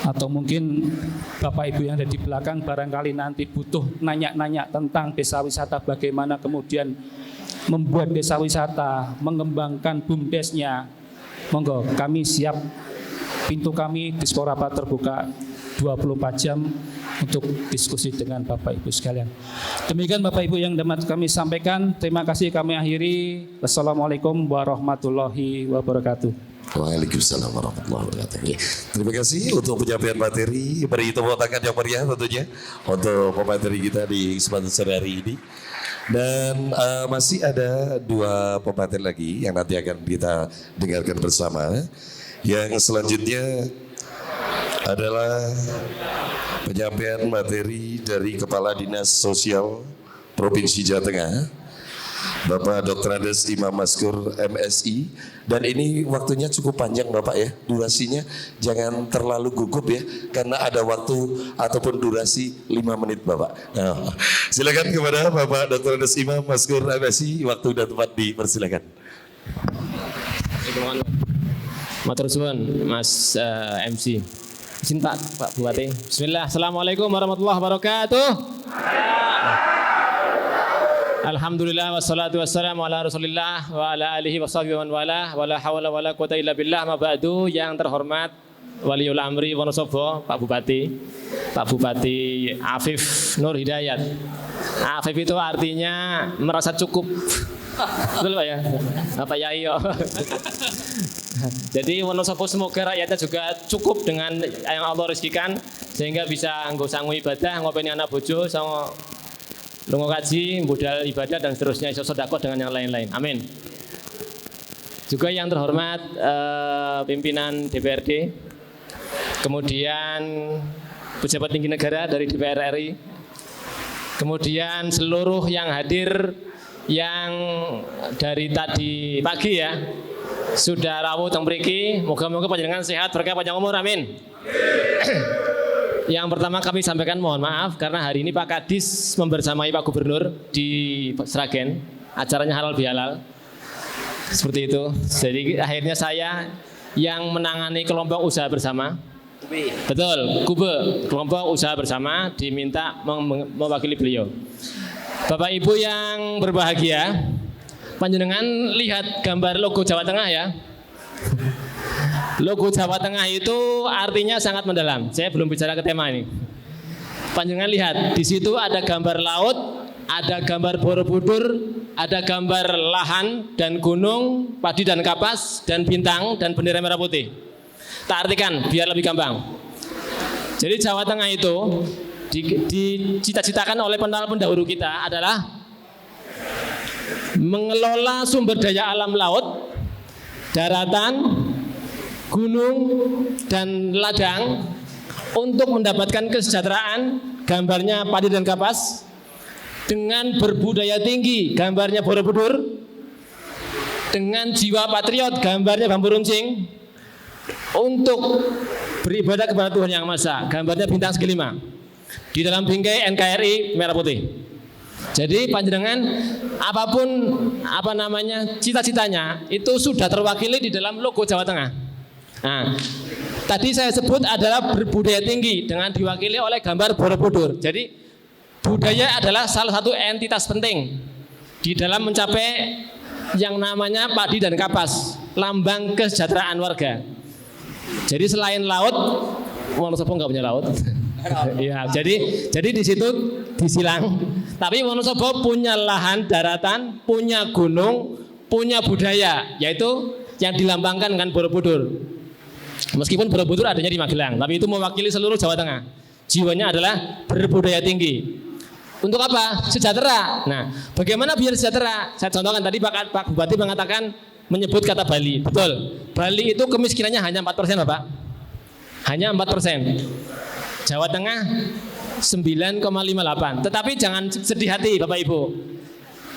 atau mungkin Bapak Ibu yang ada di belakang barangkali nanti butuh nanya-nanya tentang desa wisata, bagaimana kemudian membuat desa wisata, mengembangkan BUMDes-nya. Monggo, kami siap, pintu kami Disporapa terbuka 24 jam untuk diskusi dengan Bapak Ibu sekalian. Demikian Bapak Ibu yang dapat kami sampaikan. Terima kasih, kami akhiri. Wassalamualaikum warahmatullahi wabarakatuh. Waalaikumsalam warahmatullahi wabarakatuh. Terima kasih untuk penyampaian materi. Beri tepuk tangan yang meriah tentunya untuk pemateri kita di kesempatan sore hari ini. Dan masih ada 2 pemateri lagi yang nanti akan kita dengarkan bersama. Yang selanjutnya adalah penyampaian materi dari Kepala Dinas Sosial Provinsi Jawa Tengah, Bapak Dr. Andes Imam Maskur MSI. Dan ini waktunya cukup panjang Bapak ya, durasinya jangan terlalu gugup ya, karena ada waktu ataupun durasi 5 menit Bapak. Nah, silakan kepada Bapak Dr. Andes Imam Maskur MSI, waktu dan tempat dipersilakan. Matur suwun Mas MC. Izin Pak Bupati. Bismillah. Assalamualaikum warahmatullahi wabarakatuh. Alhamdulillah wassalatu wassalamu ala Rasulillah wa ala alihi washabihi wa man wala wala haula wala quwata illa billah. Ma ba'du. Yang terhormat Waliul Amri Wonosobo, Pak Bupati Afif Nur Hidayat. Afif itu artinya merasa cukup. Betul Pak ya? Apa ya iyo? Jadi Wonosobo semoga rakyatnya juga cukup dengan yang Allah rezekikan, sehingga bisa nggo sangu ibadah, ngopeni anak bojo, sama lungo kaji, budal ibadah dan seterusnya, iso sedekah dengan yang lain-lain. Amin. Juga yang terhormat pimpinan DPRD, kemudian pejabat tinggi negara dari DPR RI, kemudian seluruh yang hadir yang dari tadi pagi ya sudah rawuh teng mriki, moga-moga panjenengan sehat berkah panjang umur, amin. Yang pertama kami sampaikan mohon maaf karena hari ini Pak Kadis membersamai Pak Gubernur di Sragen, acaranya halal bihalal. Seperti itu. Jadi akhirnya saya yang menangani kelompok usaha bersama. Betul, KUBE, kelompok usaha bersama, diminta mewakili beliau. Bapak Ibu yang berbahagia, panjenengan lihat gambar logo Jawa Tengah ya. Logo Jawa Tengah itu artinya sangat mendalam. Saya belum bicara ke tema ini. Panjenengan lihat, di situ ada gambar laut, ada gambar Borobudur, ada gambar lahan dan gunung, padi dan kapas, dan bintang dan bendera merah putih. Tak artikan biar lebih gampang. Jadi Jawa Tengah itu dicita-citakan oleh pendahulu kita adalah mengelola sumber daya alam laut, daratan, gunung, dan ladang untuk mendapatkan kesejahteraan, gambarnya padi dan kapas, dengan berbudaya tinggi, gambarnya Borobudur, dengan jiwa patriot, gambarnya bambu runcing, untuk beribadah kepada Tuhan Yang Maha Esa, gambarnya bintang segi 5 di dalam bingkai NKRI merah putih. Jadi panjenengan apapun cita-citanya itu sudah terwakili di dalam logo Jawa Tengah. Nah, tadi saya sebut adalah berbudaya tinggi dengan diwakili oleh gambar Borobudur. Jadi budaya adalah salah satu entitas penting di dalam mencapai yang namanya padi dan kapas, lambang kesejahteraan warga. Jadi selain laut, Wonosobo nggak punya laut. Ya, jadi di situ disilang Tapi Wonosobo punya lahan daratan, punya gunung, punya budaya, yaitu yang dilambangkan dengan Borobudur. Meskipun Borobudur adanya di Magelang, tapi itu mewakili seluruh Jawa Tengah. Jiwanya adalah berbudaya tinggi. Untuk apa? Sejahtera. Nah, bagaimana biar sejahtera? Saya contohkan tadi Pak Bupati mengatakan menyebut kata Bali. Betul. Bali itu kemiskinannya hanya 4%, Bapak. Hanya 4%. Jawa Tengah 9,58. Tetapi jangan sedih hati Bapak Ibu.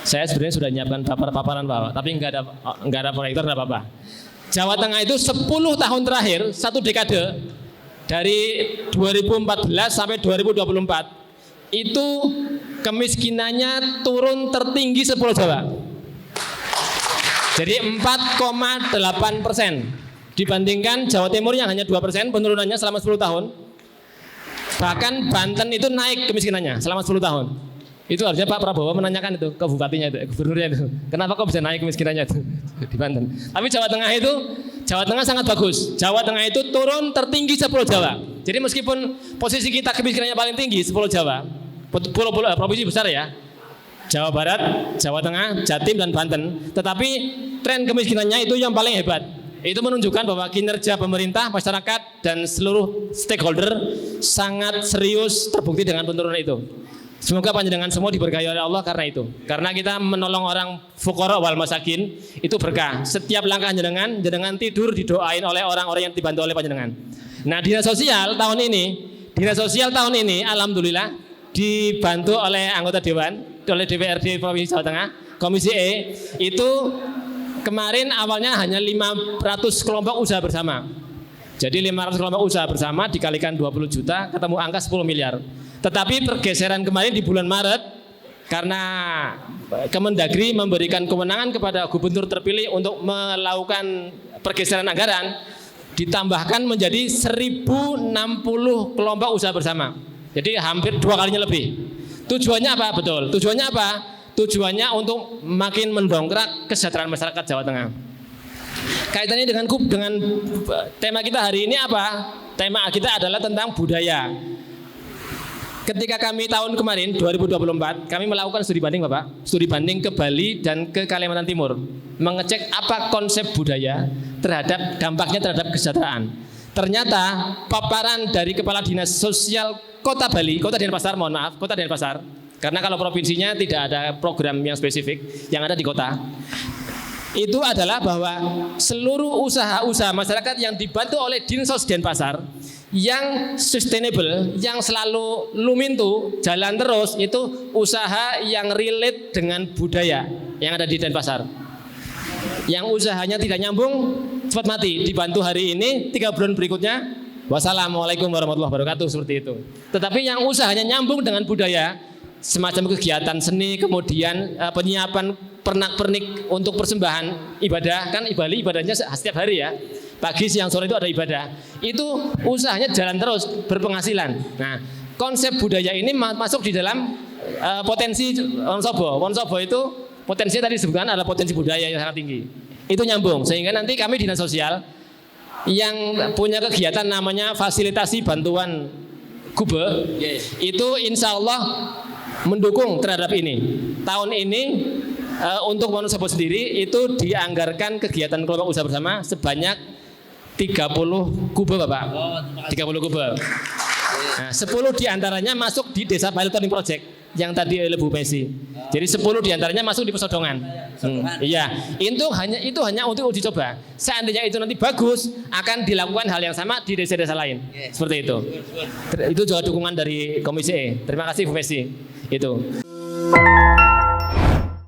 Saya sebenarnya sudah menyiapkan paparan Bapak, tapi enggak ada proyektor, enggak apa-apa. Jawa Tengah itu 10 tahun terakhir, satu dekade dari 2014 sampai 2024 itu kemiskinannya turun tertinggi se-Pulau Jawa. Jadi 4,8% dibandingkan Jawa Timur yang hanya 2% penurunannya selama 10 tahun. Bahkan Banten itu naik kemiskinannya selama 10 tahun. Itu harusnya Pak Prabowo menanyakan itu ke bupatinya itu, gubernurnya itu. Kenapa kok bisa naik kemiskinannya itu di Banten? Tapi Jawa Tengah sangat bagus. Jawa Tengah itu turun tertinggi se-Pulau Jawa. Jadi meskipun posisi kita kemiskinannya paling tinggi se-Pulau Jawa, pulau-pulau provinsi besar ya, Jawa Barat, Jawa Tengah, Jatim dan Banten, tetapi tren kemiskinannya itu yang paling hebat. Itu menunjukkan bahwa kinerja pemerintah, masyarakat dan seluruh stakeholder sangat serius terbukti dengan penurunan itu. Semoga panjenengan semua diberkahi oleh Allah karena itu. Karena kita menolong orang fuqara wal masakin itu berkah. Setiap langkah jenengan tidur didoain oleh orang-orang yang dibantu oleh panjenengan. Nah, dinas sosial tahun ini alhamdulillah dibantu oleh anggota dewan, oleh DPRD Provinsi Jawa Tengah, Komisi E, itu kemarin awalnya hanya 500 kelompok usaha bersama. Jadi 500 kelompok usaha bersama dikalikan 20 juta, ketemu angka 10 miliar. Tetapi pergeseran kemarin di bulan Maret, karena Kemendagri memberikan kewenangan kepada gubernur terpilih untuk melakukan pergeseran anggaran, ditambahkan menjadi 1060 kelompok usaha bersama. Jadi hampir 2 kalinya lebih. Tujuannya apa? Betul. Tujuannya apa? Tujuannya untuk makin mendongkrak kesejahteraan masyarakat Jawa Tengah. Kaitannya dengan tema kita hari ini apa? Tema kita adalah tentang budaya. Ketika kami tahun kemarin 2024 kami melakukan studi banding Bapak, studi banding ke Bali dan ke Kalimantan Timur, mengecek apa konsep budaya terhadap dampaknya terhadap kesejahteraan. Ternyata paparan dari Kepala Dinas Sosial Kota Bali, Kota Denpasar, karena kalau provinsinya tidak ada program yang spesifik, yang ada di kota. Itu adalah bahwa seluruh usaha-usaha masyarakat yang dibantu oleh Dinsos Denpasar yang sustainable, yang selalu lumintu, jalan terus, itu usaha yang relate dengan budaya yang ada di Denpasar. Yang usahanya tidak nyambung, cepat mati, dibantu hari ini, 3 bulan berikutnya, wassalamualaikum warahmatullahi wabarakatuh, seperti itu. Tetapi yang usahanya nyambung dengan budaya, semacam kegiatan seni, kemudian penyiapan pernak-pernik untuk persembahan ibadah, kan Bali ibadahnya setiap hari ya, pagi, siang, sore itu ada ibadah, itu usahanya jalan terus, berpenghasilan. Nah, konsep budaya ini masuk di dalam potensi Wonosobo. Wonosobo itu potensinya tadi disebutkan adalah potensi budaya yang sangat tinggi. Itu nyambung, sehingga nanti kami dinas sosial yang punya kegiatan namanya fasilitasi bantuan Kube, itu insya Allah mendukung terhadap ini. Tahun ini untuk Wonosobo sendiri itu dianggarkan kegiatan kelompok usaha bersama sebanyak 30 kube Bapak. 30 kube. Nah, 10 diantaranya masuk di Desa Piloting Project yang tadi oleh Bu Messi. Jadi 10 diantaranya masuk di Pesodongan. Iya, itu hanya untuk uji coba. Seandainya itu nanti bagus, akan dilakukan hal yang sama di desa-desa lain. Seperti itu. Itu juga dukungan dari Komisi E. Terima kasih Bu Messi. Itu.